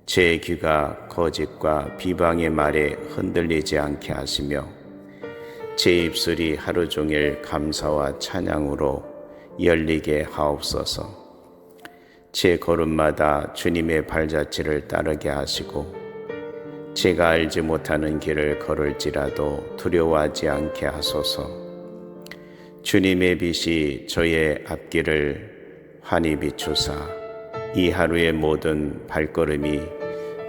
제 귀가 거짓과 비방의 말에 흔들리지 않게 하시며 제 입술이 하루 종일 감사와 찬양으로 열리게 하옵소서. 제 걸음마다 주님의 발자취를 따르게 하시고 제가 알지 못하는 길을 걸을지라도 두려워하지 않게 하소서. 주님의 빛이 저의 앞길을 환히 비추사 이 하루의 모든 발걸음이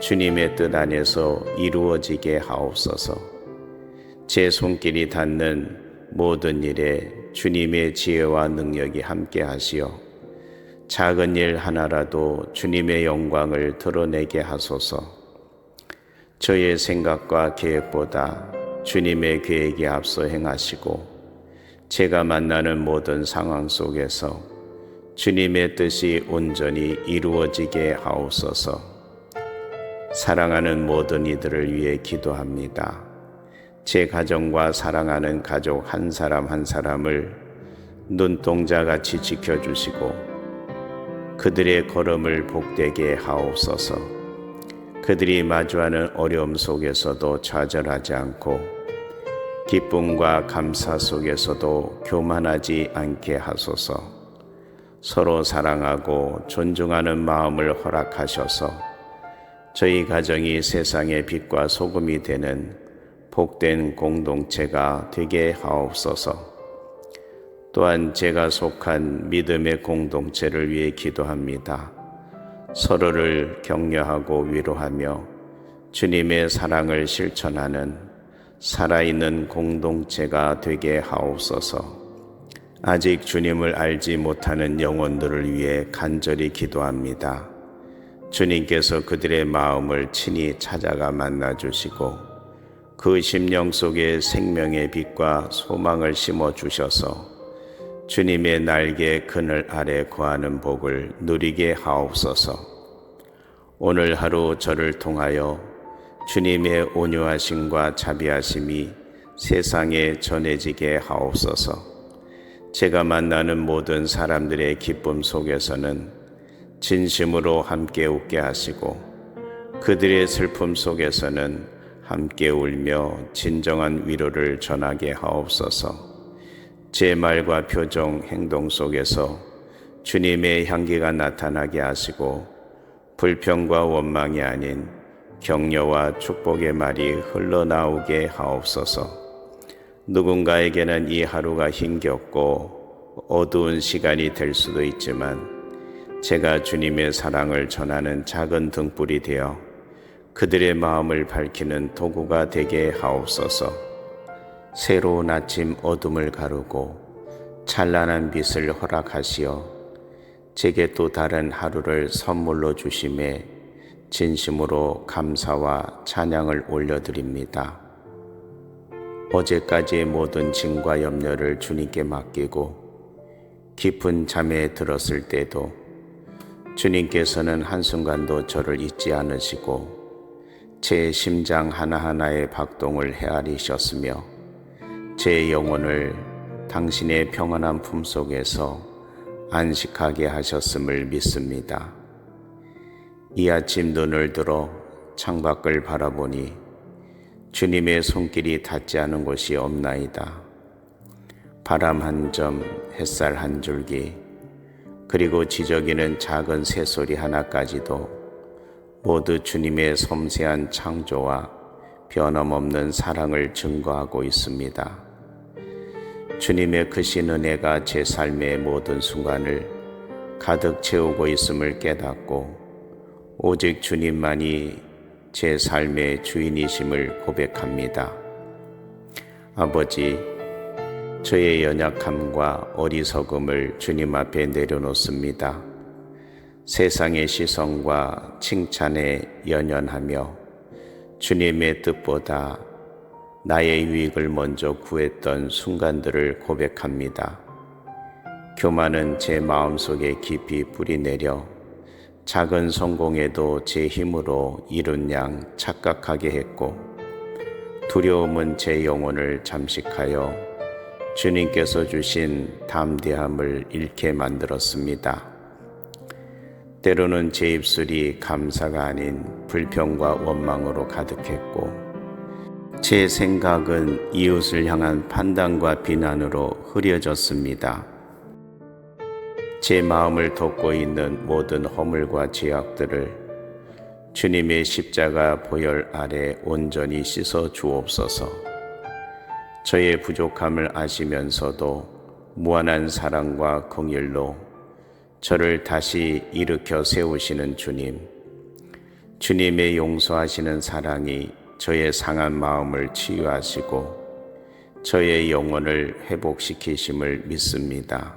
주님의 뜻 안에서 이루어지게 하옵소서. 제 손길이 닿는 모든 일에 주님의 지혜와 능력이 함께 하시어 작은 일 하나라도 주님의 영광을 드러내게 하소서. 저의 생각과 계획보다 주님의 계획이 앞서 행하시고 제가 만나는 모든 상황 속에서 주님의 뜻이 온전히 이루어지게 하옵소서. 사랑하는 모든 이들을 위해 기도합니다. 제 가정과 사랑하는 가족 한 사람 한 사람을 눈동자같이 지켜주시고 그들의 걸음을 복되게 하옵소서. 그들이 마주하는 어려움 속에서도 좌절하지 않고 기쁨과 감사 속에서도 교만하지 않게 하소서. 서로 사랑하고 존중하는 마음을 허락하셔서 저희 가정이 세상의 빛과 소금이 되는 복된 공동체가 되게 하옵소서. 또한 제가 속한 믿음의 공동체를 위해 기도합니다. 서로를 격려하고 위로하며 주님의 사랑을 실천하는 살아있는 공동체가 되게 하옵소서. 아직 주님을 알지 못하는 영혼들을 위해 간절히 기도합니다. 주님께서 그들의 마음을 친히 찾아가 만나주시고 그 심령 속에 생명의 빛과 소망을 심어주셔서 주님의 날개 그늘 아래 거하는 복을 누리게 하옵소서. 오늘 하루 저를 통하여 주님의 온유하심과 자비하심이 세상에 전해지게 하옵소서. 제가 만나는 모든 사람들의 기쁨 속에서는 진심으로 함께 웃게 하시고 그들의 슬픔 속에서는 함께 울며 진정한 위로를 전하게 하옵소서. 제 말과 표정, 행동 속에서 주님의 향기가 나타나게 하시고 불평과 원망이 아닌 격려와 축복의 말이 흘러나오게 하옵소서. 누군가에게는 이 하루가 힘겹고 어두운 시간이 될 수도 있지만 제가 주님의 사랑을 전하는 작은 등불이 되어 그들의 마음을 밝히는 도구가 되게 하옵소서. 새로운 아침 어둠을 가르고 찬란한 빛을 허락하시어 제게 또 다른 하루를 선물로 주심에 진심으로 감사와 찬양을 올려드립니다. 어제까지의 모든 짐과 염려를 주님께 맡기고 깊은 잠에 들었을 때도 주님께서는 한순간도 저를 잊지 않으시고 제 심장 하나하나의 박동을 헤아리셨으며 제 영혼을 당신의 평안한 품속에서 안식하게 하셨음을 믿습니다. 이 아침 눈을 들어 창밖을 바라보니 주님의 손길이 닿지 않은 곳이 없나이다. 바람 한 점, 햇살 한 줄기, 그리고 지저귀는 작은 새소리 하나까지도 모두 주님의 섬세한 창조와 변함없는 사랑을 증거하고 있습니다. 주님의 크신 은혜가 제 삶의 모든 순간을 가득 채우고 있음을 깨닫고 오직 주님만이 제 삶의 주인이심을 고백합니다. 아버지, 저의 연약함과 어리석음을 주님 앞에 내려놓습니다. 세상의 시선과 칭찬에 연연하며 주님의 뜻보다 나의 유익을 먼저 구했던 순간들을 고백합니다. 교만은 제 마음속에 깊이 뿌리내려 작은 성공에도 제 힘으로 이룬 양 착각하게 했고 두려움은 제 영혼을 잠식하여 주님께서 주신 담대함을 잃게 만들었습니다. 때로는 제 입술이 감사가 아닌 불평과 원망으로 가득했고 제 생각은 이웃을 향한 판단과 비난으로 흐려졌습니다. 제 마음을 덮고 있는 모든 허물과 죄악들을 주님의 십자가 보혈 아래 온전히 씻어 주옵소서. 저의 부족함을 아시면서도 무한한 사랑과 긍휼로 저를 다시 일으켜 세우시는 주님, 주님의 용서하시는 사랑이 저의 상한 마음을 치유하시고 저의 영혼을 회복시키심을 믿습니다.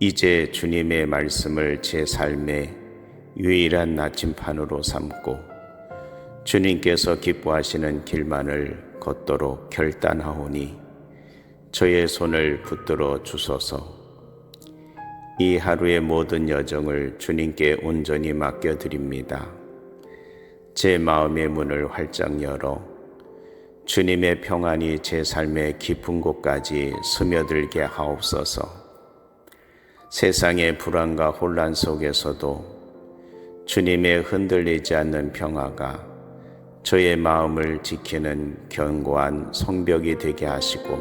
이제 주님의 말씀을 제 삶의 유일한 나침판으로 삼고 주님께서 기뻐하시는 길만을 걷도록 결단하오니 저의 손을 붙들어 주소서. 이 하루의 모든 여정을 주님께 온전히 맡겨드립니다. 제 마음의 문을 활짝 열어 주님의 평안이 제 삶의 깊은 곳까지 스며들게 하옵소서. 세상의 불안과 혼란 속에서도 주님의 흔들리지 않는 평화가 저의 마음을 지키는 견고한 성벽이 되게 하시고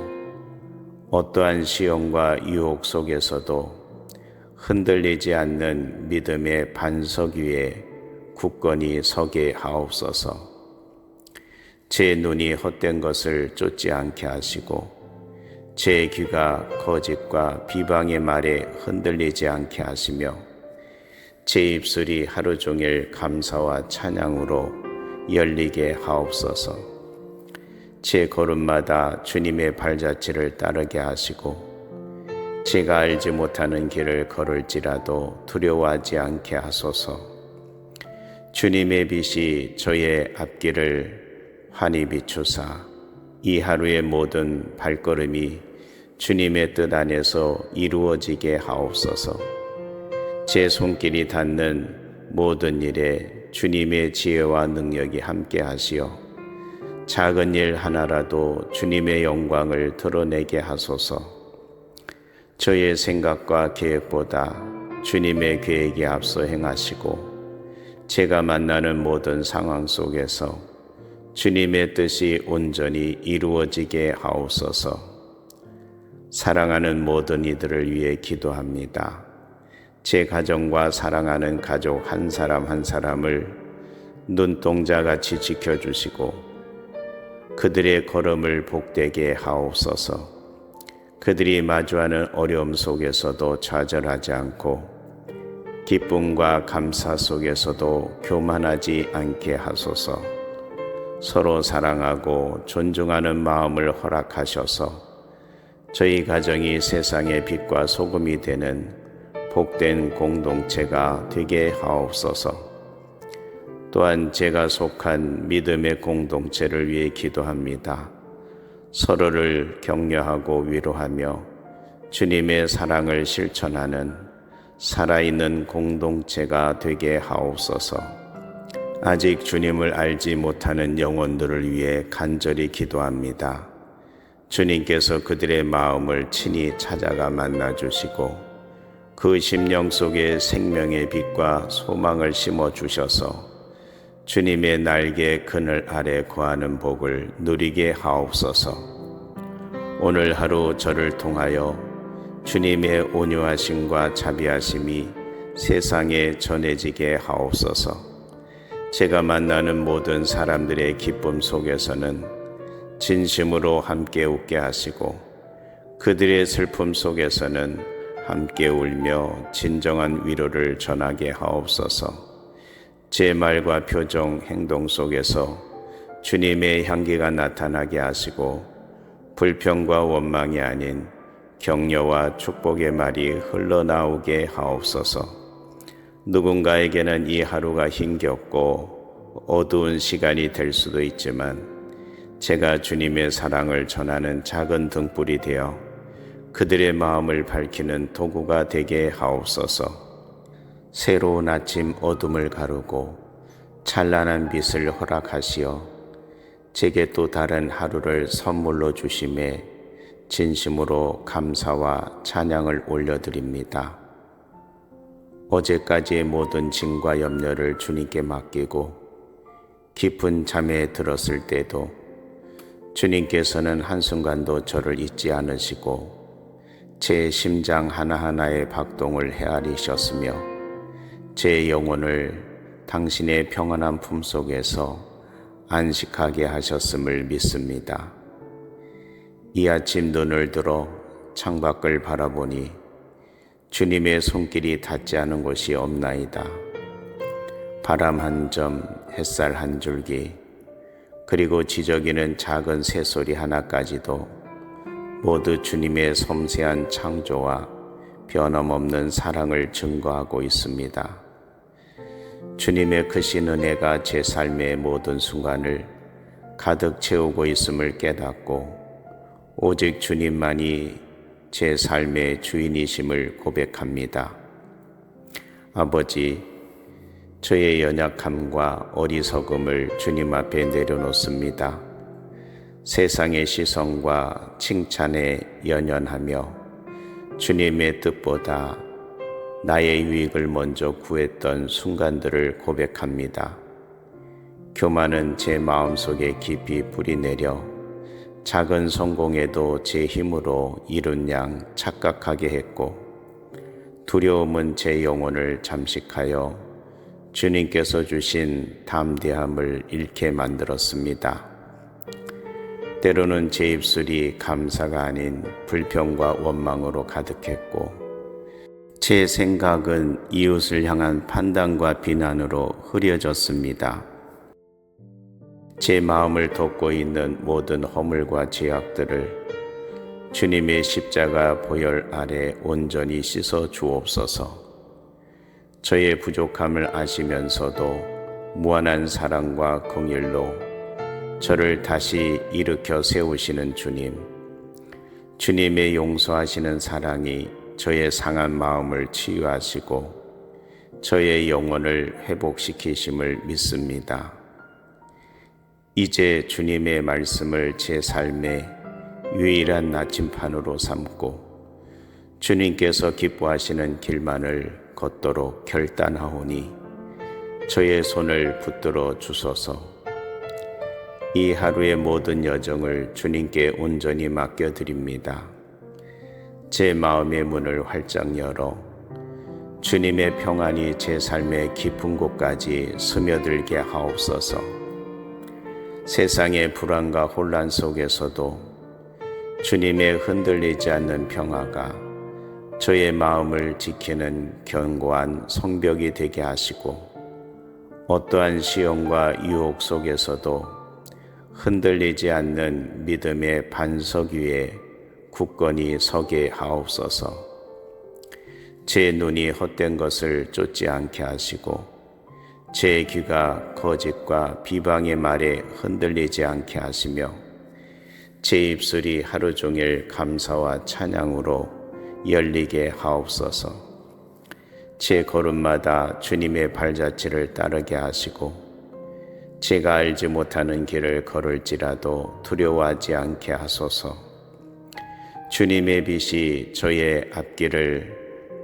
어떠한 시험과 유혹 속에서도 흔들리지 않는 믿음의 반석 위에 굳건히 서게 하옵소서. 제 눈이 헛된 것을 쫓지 않게 하시고 제 귀가 거짓과 비방의 말에 흔들리지 않게 하시며 제 입술이 하루 종일 감사와 찬양으로 열리게 하옵소서. 제 걸음마다 주님의 발자취를 따르게 하시고 제가 알지 못하는 길을 걸을지라도 두려워하지 않게 하소서. 주님의 빛이 저의 앞길을 환히 비추사 이 하루의 모든 발걸음이 주님의 뜻 안에서 이루어지게 하옵소서. 제 손길이 닿는 모든 일에 주님의 지혜와 능력이 함께 하시어 작은 일 하나라도 주님의 영광을 드러내게 하소서. 저의 생각과 계획보다 주님의 계획이 앞서 행하시고 제가 만나는 모든 상황 속에서 주님의 뜻이 온전히 이루어지게 하옵소서. 사랑하는 모든 이들을 위해 기도합니다. 제 가정과 사랑하는 가족 한 사람 한 사람을 눈동자같이 지켜주시고 그들의 걸음을 복되게 하옵소서. 그들이 마주하는 어려움 속에서도 좌절하지 않고 기쁨과 감사 속에서도 교만하지 않게 하소서. 서로 사랑하고 존중하는 마음을 허락하셔서 저희 가정이 세상의 빛과 소금이 되는 복된 공동체가 되게 하옵소서. 또한 제가 속한 믿음의 공동체를 위해 기도합니다. 서로를 격려하고 위로하며 주님의 사랑을 실천하는 살아있는 공동체가 되게 하옵소서. 아직 주님을 알지 못하는 영혼들을 위해 간절히 기도합니다. 주님께서 그들의 마음을 친히 찾아가 만나주시고 그 심령 속에 생명의 빛과 소망을 심어주셔서 주님의 날개 그늘 아래 거하는 복을 누리게 하옵소서. 오늘 하루 저를 통하여 주님의 온유하심과 자비하심이 세상에 전해지게 하옵소서. 제가 만나는 모든 사람들의 기쁨 속에서는 진심으로 함께 웃게 하시고 그들의 슬픔 속에서는 함께 울며 진정한 위로를 전하게 하옵소서. 제 말과 표정, 행동 속에서 주님의 향기가 나타나게 하시고 불평과 원망이 아닌 격려와 축복의 말이 흘러나오게 하옵소서. 누군가에게는 이 하루가 힘겹고 어두운 시간이 될 수도 있지만 제가 주님의 사랑을 전하는 작은 등불이 되어 그들의 마음을 밝히는 도구가 되게 하옵소서. 새로운 아침 어둠을 가르고 찬란한 빛을 허락하시어 제게 또 다른 하루를 선물로 주심에 진심으로 감사와 찬양을 올려드립니다. 어제까지의 모든 짐과 염려를 주님께 맡기고 깊은 잠에 들었을 때도 주님께서는 한순간도 저를 잊지 않으시고 제 심장 하나하나의 박동을 헤아리셨으며 제 영혼을 당신의 평안한 품속에서 안식하게 하셨음을 믿습니다. 이 아침 눈을 들어 창밖을 바라보니 주님의 손길이 닿지 않은 곳이 없나이다. 바람 한 점, 햇살 한 줄기, 그리고 지저귀는 작은 새소리 하나까지도 모두 주님의 섬세한 창조와 변함없는 사랑을 증거하고 있습니다. 주님의 크신 은혜가 제 삶의 모든 순간을 가득 채우고 있음을 깨닫고 오직 주님만이 제 삶의 주인이심을 고백합니다. 아버지, 저의 연약함과 어리석음을 주님 앞에 내려놓습니다. 세상의 시선과 칭찬에 연연하며 주님의 뜻보다 나의 유익을 먼저 구했던 순간들을 고백합니다. 교만은 제 마음속에 깊이 뿌리내려 작은 성공에도 제 힘으로 이룬 양 착각하게 했고, 두려움은 제 영혼을 잠식하여 주님께서 주신 담대함을 잃게 만들었습니다. 때로는 제 입술이 감사가 아닌 불평과 원망으로 가득했고, 제 생각은 이웃을 향한 판단과 비난으로 흐려졌습니다. 제 마음을 덮고 있는 모든 허물과 죄악들을 주님의 십자가 보혈 아래 온전히 씻어 주옵소서. 저의 부족함을 아시면서도 무한한 사랑과 긍휼로 저를 다시 일으켜 세우시는 주님, 주님의 용서하시는 사랑이 저의 상한 마음을 치유하시고 저의 영혼을 회복시키심을 믿습니다. 이제 주님의 말씀을 제 삶의 유일한 나침판으로 삼고 주님께서 기뻐하시는 길만을 걷도록 결단하오니 저의 손을 붙들어 주소서. 이 하루의 모든 여정을 주님께 온전히 맡겨드립니다. 제 마음의 문을 활짝 열어 주님의 평안이 제 삶의 깊은 곳까지 스며들게 하옵소서. 세상의 불안과 혼란 속에서도 주님의 흔들리지 않는 평화가 저의 마음을 지키는 견고한 성벽이 되게 하시고, 어떠한 시험과 유혹 속에서도 흔들리지 않는 믿음의 반석 위에 굳건히 서게 하옵소서. 제 눈이 헛된 것을 쫓지 않게 하시고 제 귀가 거짓과 비방의 말에 흔들리지 않게 하시며 제 입술이 하루 종일 감사와 찬양으로 열리게 하옵소서. 제 걸음마다 주님의 발자취를 따르게 하시고 제가 알지 못하는 길을 걸을지라도 두려워하지 않게 하소서. 주님의 빛이 저의 앞길을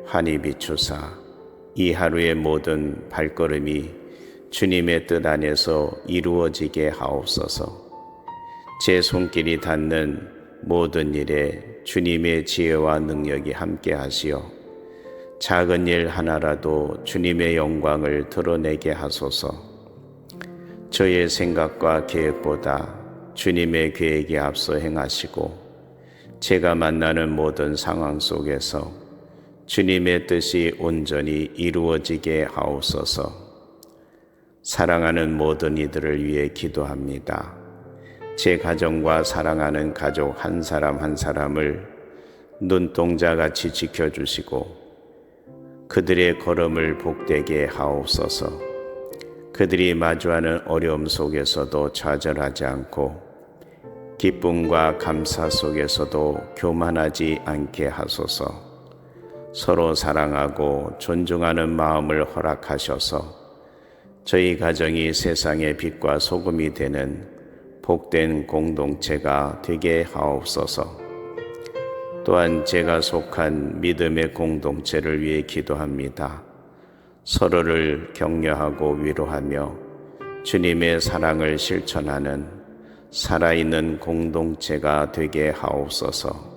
환히 비추사 이 하루의 모든 발걸음이 주님의 뜻 안에서 이루어지게 하옵소서. 제 손길이 닿는 모든 일에 주님의 지혜와 능력이 함께 하시어 작은 일 하나라도 주님의 영광을 드러내게 하소서. 저의 생각과 계획보다 주님의 계획이 앞서 행하시고 제가 만나는 모든 상황 속에서 주님의 뜻이 온전히 이루어지게 하옵소서. 사랑하는 모든 이들을 위해 기도합니다. 제 가정과 사랑하는 가족 한 사람 한 사람을 눈동자같이 지켜주시고 그들의 걸음을 복되게 하옵소서. 그들이 마주하는 어려움 속에서도 좌절하지 않고 기쁨과 감사 속에서도 교만하지 않게 하소서. 서로 사랑하고 존중하는 마음을 허락하셔서 저희 가정이 세상의 빛과 소금이 되는 복된 공동체가 되게 하옵소서. 또한 제가 속한 믿음의 공동체를 위해 기도합니다. 서로를 격려하고 위로하며 주님의 사랑을 실천하는 살아있는 공동체가 되게 하옵소서.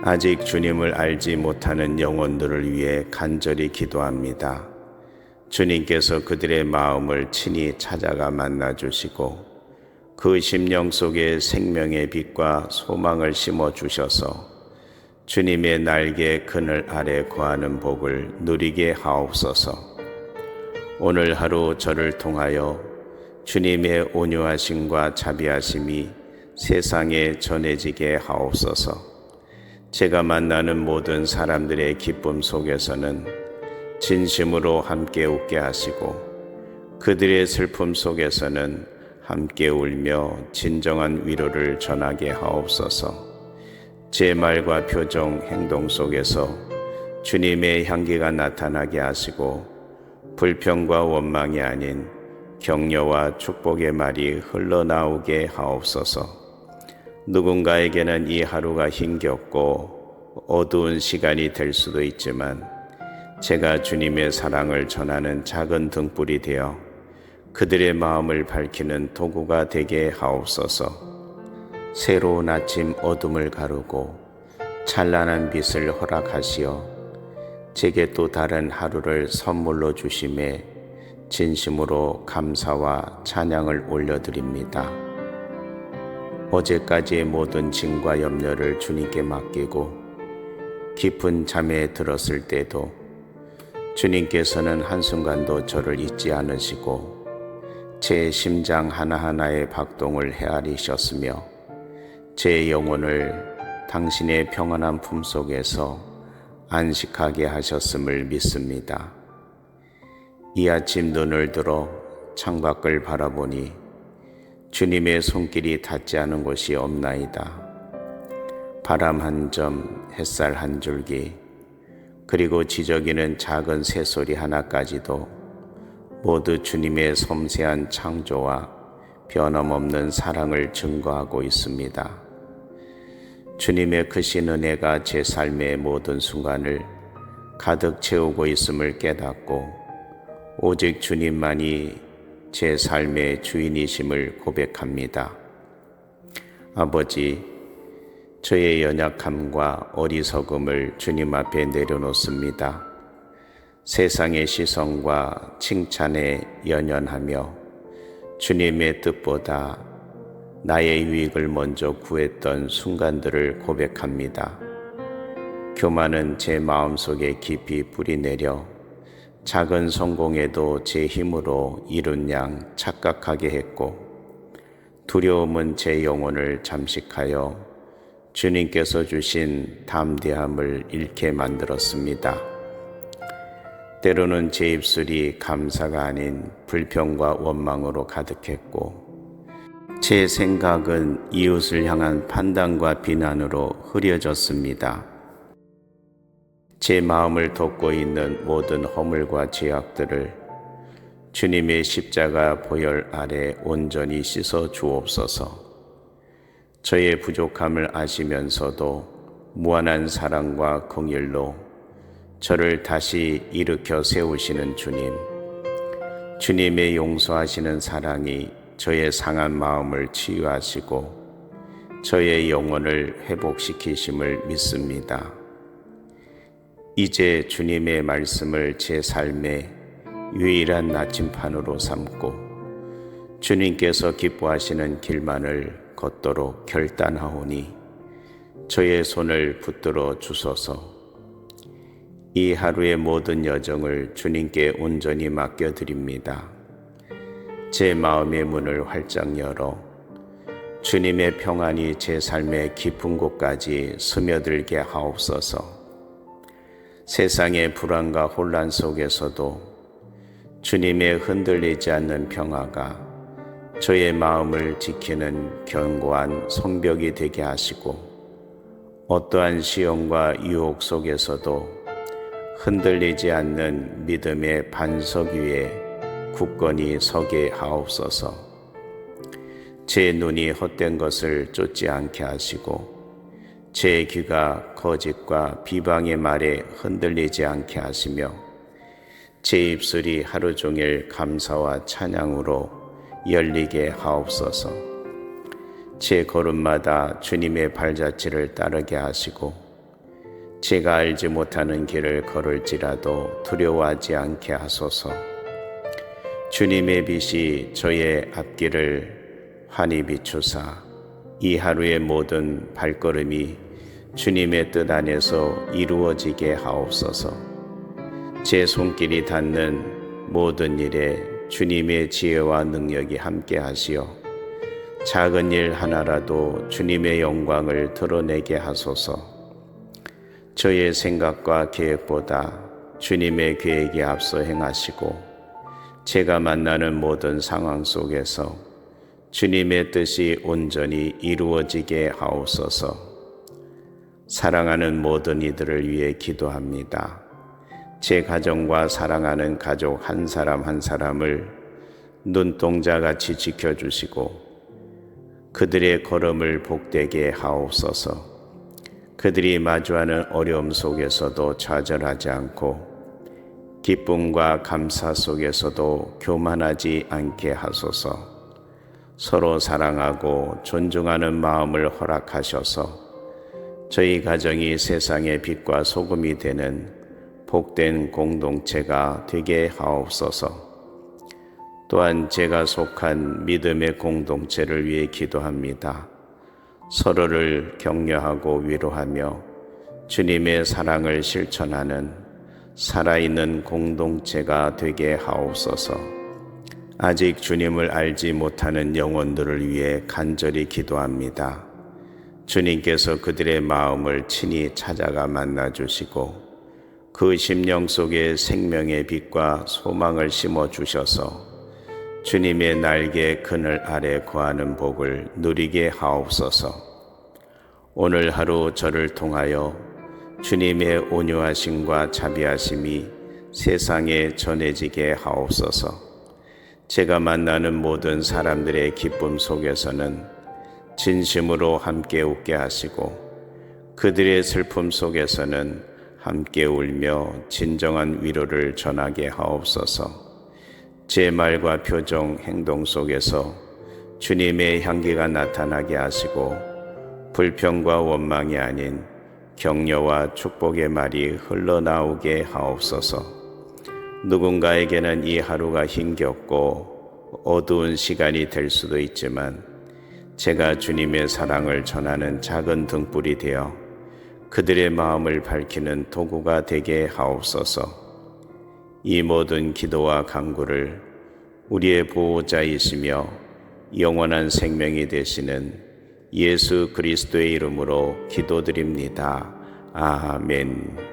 아직 주님을 알지 못하는 영혼들을 위해 간절히 기도합니다. 주님께서 그들의 마음을 친히 찾아가 만나주시고 그 심령 속에 생명의 빛과 소망을 심어주셔서 주님의 날개 그늘 아래 거하는 복을 누리게 하옵소서. 오늘 하루 저를 통하여 주님의 온유하심과 자비하심이 세상에 전해지게 하옵소서. 제가 만나는 모든 사람들의 기쁨 속에서는 진심으로 함께 웃게 하시고 그들의 슬픔 속에서는 함께 울며 진정한 위로를 전하게 하옵소서. 제 말과 표정, 행동 속에서 주님의 향기가 나타나게 하시고 불평과 원망이 아닌 격려와 축복의 말이 흘러나오게 하옵소서. 누군가에게는 이 하루가 힘겹고 어두운 시간이 될 수도 있지만 제가 주님의 사랑을 전하는 작은 등불이 되어 그들의 마음을 밝히는 도구가 되게 하옵소서. 새로운 아침 어둠을 가르고 찬란한 빛을 허락하시어 제게 또 다른 하루를 선물로 주심에 진심으로 감사와 찬양을 올려드립니다. 어제까지의 모든 짐과 염려를 주님께 맡기고 깊은 잠에 들었을 때도 주님께서는 한순간도 저를 잊지 않으시고 제 심장 하나하나의 박동을 헤아리셨으며 제 영혼을 당신의 평안한 품속에서 안식하게 하셨음을 믿습니다. 이 아침 눈을 들어 창밖을 바라보니 주님의 손길이 닿지 않은 곳이 없나이다. 바람 한 점, 햇살 한 줄기, 그리고 지저귀는 작은 새소리 하나까지도 모두 주님의 섬세한 창조와 변함없는 사랑을 증거하고 있습니다. 주님의 크신 은혜가 제 삶의 모든 순간을 가득 채우고 있음을 깨닫고 오직 주님만이 제 삶의 주인이심을 고백합니다. 아버지, 저의 연약함과 어리석음을 주님 앞에 내려놓습니다. 세상의 시선과 칭찬에 연연하며 주님의 뜻보다 나의 유익을 먼저 구했던 순간들을 고백합니다. 교만은 제 마음속에 깊이 뿌리내려 작은 성공에도 제 힘으로 이룬 양 착각하게 했고, 두려움은 제 영혼을 잠식하여 주님께서 주신 담대함을 잃게 만들었습니다. 때로는 제 입술이 감사가 아닌 불평과 원망으로 가득했고, 제 생각은 이웃을 향한 판단과 비난으로 흐려졌습니다. 제 마음을 덮고 있는 모든 허물과 죄악들을 주님의 십자가 보혈 아래 온전히 씻어 주옵소서. 저의 부족함을 아시면서도 무한한 사랑과 긍휼로 저를 다시 일으켜 세우시는 주님, 주님의 용서하시는 사랑이 저의 상한 마음을 치유하시고 저의 영혼을 회복시키심을 믿습니다. 이제 주님의 말씀을 제 삶의 유일한 나침판으로 삼고 주님께서 기뻐하시는 길만을 걷도록 결단하오니 저의 손을 붙들어 주소서. 이 하루의 모든 여정을 주님께 온전히 맡겨드립니다. 제 마음의 문을 활짝 열어 주님의 평안이 제 삶의 깊은 곳까지 스며들게 하옵소서. 세상의 불안과 혼란 속에서도 주님의 흔들리지 않는 평화가 저의 마음을 지키는 견고한 성벽이 되게 하시고, 어떠한 시험과 유혹 속에서도 흔들리지 않는 믿음의 반석 위에 굳건히 서게 하옵소서. 제 눈이 헛된 것을 쫓지 않게 하시고 제 귀가 거짓과 비방의 말에 흔들리지 않게 하시며 제 입술이 하루 종일 감사와 찬양으로 열리게 하옵소서. 제 걸음마다 주님의 발자취를 따르게 하시고 제가 알지 못하는 길을 걸을지라도 두려워하지 않게 하소서. 주님의 빛이 저의 앞길을 환히 비추사 이 하루의 모든 발걸음이 주님의 뜻 안에서 이루어지게 하옵소서. 제 손길이 닿는 모든 일에 주님의 지혜와 능력이 함께 하시어 작은 일 하나라도 주님의 영광을 드러내게 하소서. 저의 생각과 계획보다 주님의 계획이 앞서 행하시고 제가 만나는 모든 상황 속에서 주님의 뜻이 온전히 이루어지게 하옵소서. 사랑하는 모든 이들을 위해 기도합니다. 제 가정과 사랑하는 가족 한 사람 한 사람을 눈동자같이 지켜주시고 그들의 걸음을 복되게 하옵소서. 그들이 마주하는 어려움 속에서도 좌절하지 않고 기쁨과 감사 속에서도 교만하지 않게 하소서. 서로 사랑하고 존중하는 마음을 허락하셔서 저희 가정이 세상의 빛과 소금이 되는 복된 공동체가 되게 하옵소서. 또한 제가 속한 믿음의 공동체를 위해 기도합니다. 서로를 격려하고 위로하며 주님의 사랑을 실천하는 살아있는 공동체가 되게 하옵소서. 아직 주님을 알지 못하는 영혼들을 위해 간절히 기도합니다. 주님께서 그들의 마음을 친히 찾아가 만나주시고 그 심령 속에 생명의 빛과 소망을 심어주셔서 주님의 날개 그늘 아래 거하는 복을 누리게 하옵소서. 오늘 하루 저를 통하여 주님의 온유하심과 자비하심이 세상에 전해지게 하옵소서. 제가 만나는 모든 사람들의 기쁨 속에서는 진심으로 함께 웃게 하시고 그들의 슬픔 속에서는 함께 울며 진정한 위로를 전하게 하옵소서. 제 말과 표정, 행동 속에서 주님의 향기가 나타나게 하시고 불평과 원망이 아닌 격려와 축복의 말이 흘러나오게 하옵소서. 누군가에게는 이 하루가 힘겹고 어두운 시간이 될 수도 있지만 제가 주님의 사랑을 전하는 작은 등불이 되어 그들의 마음을 밝히는 도구가 되게 하옵소서. 이 모든 기도와 간구를 우리의 보호자이시며 영원한 생명이 되시는 예수 그리스도의 이름으로 기도드립니다. 아멘.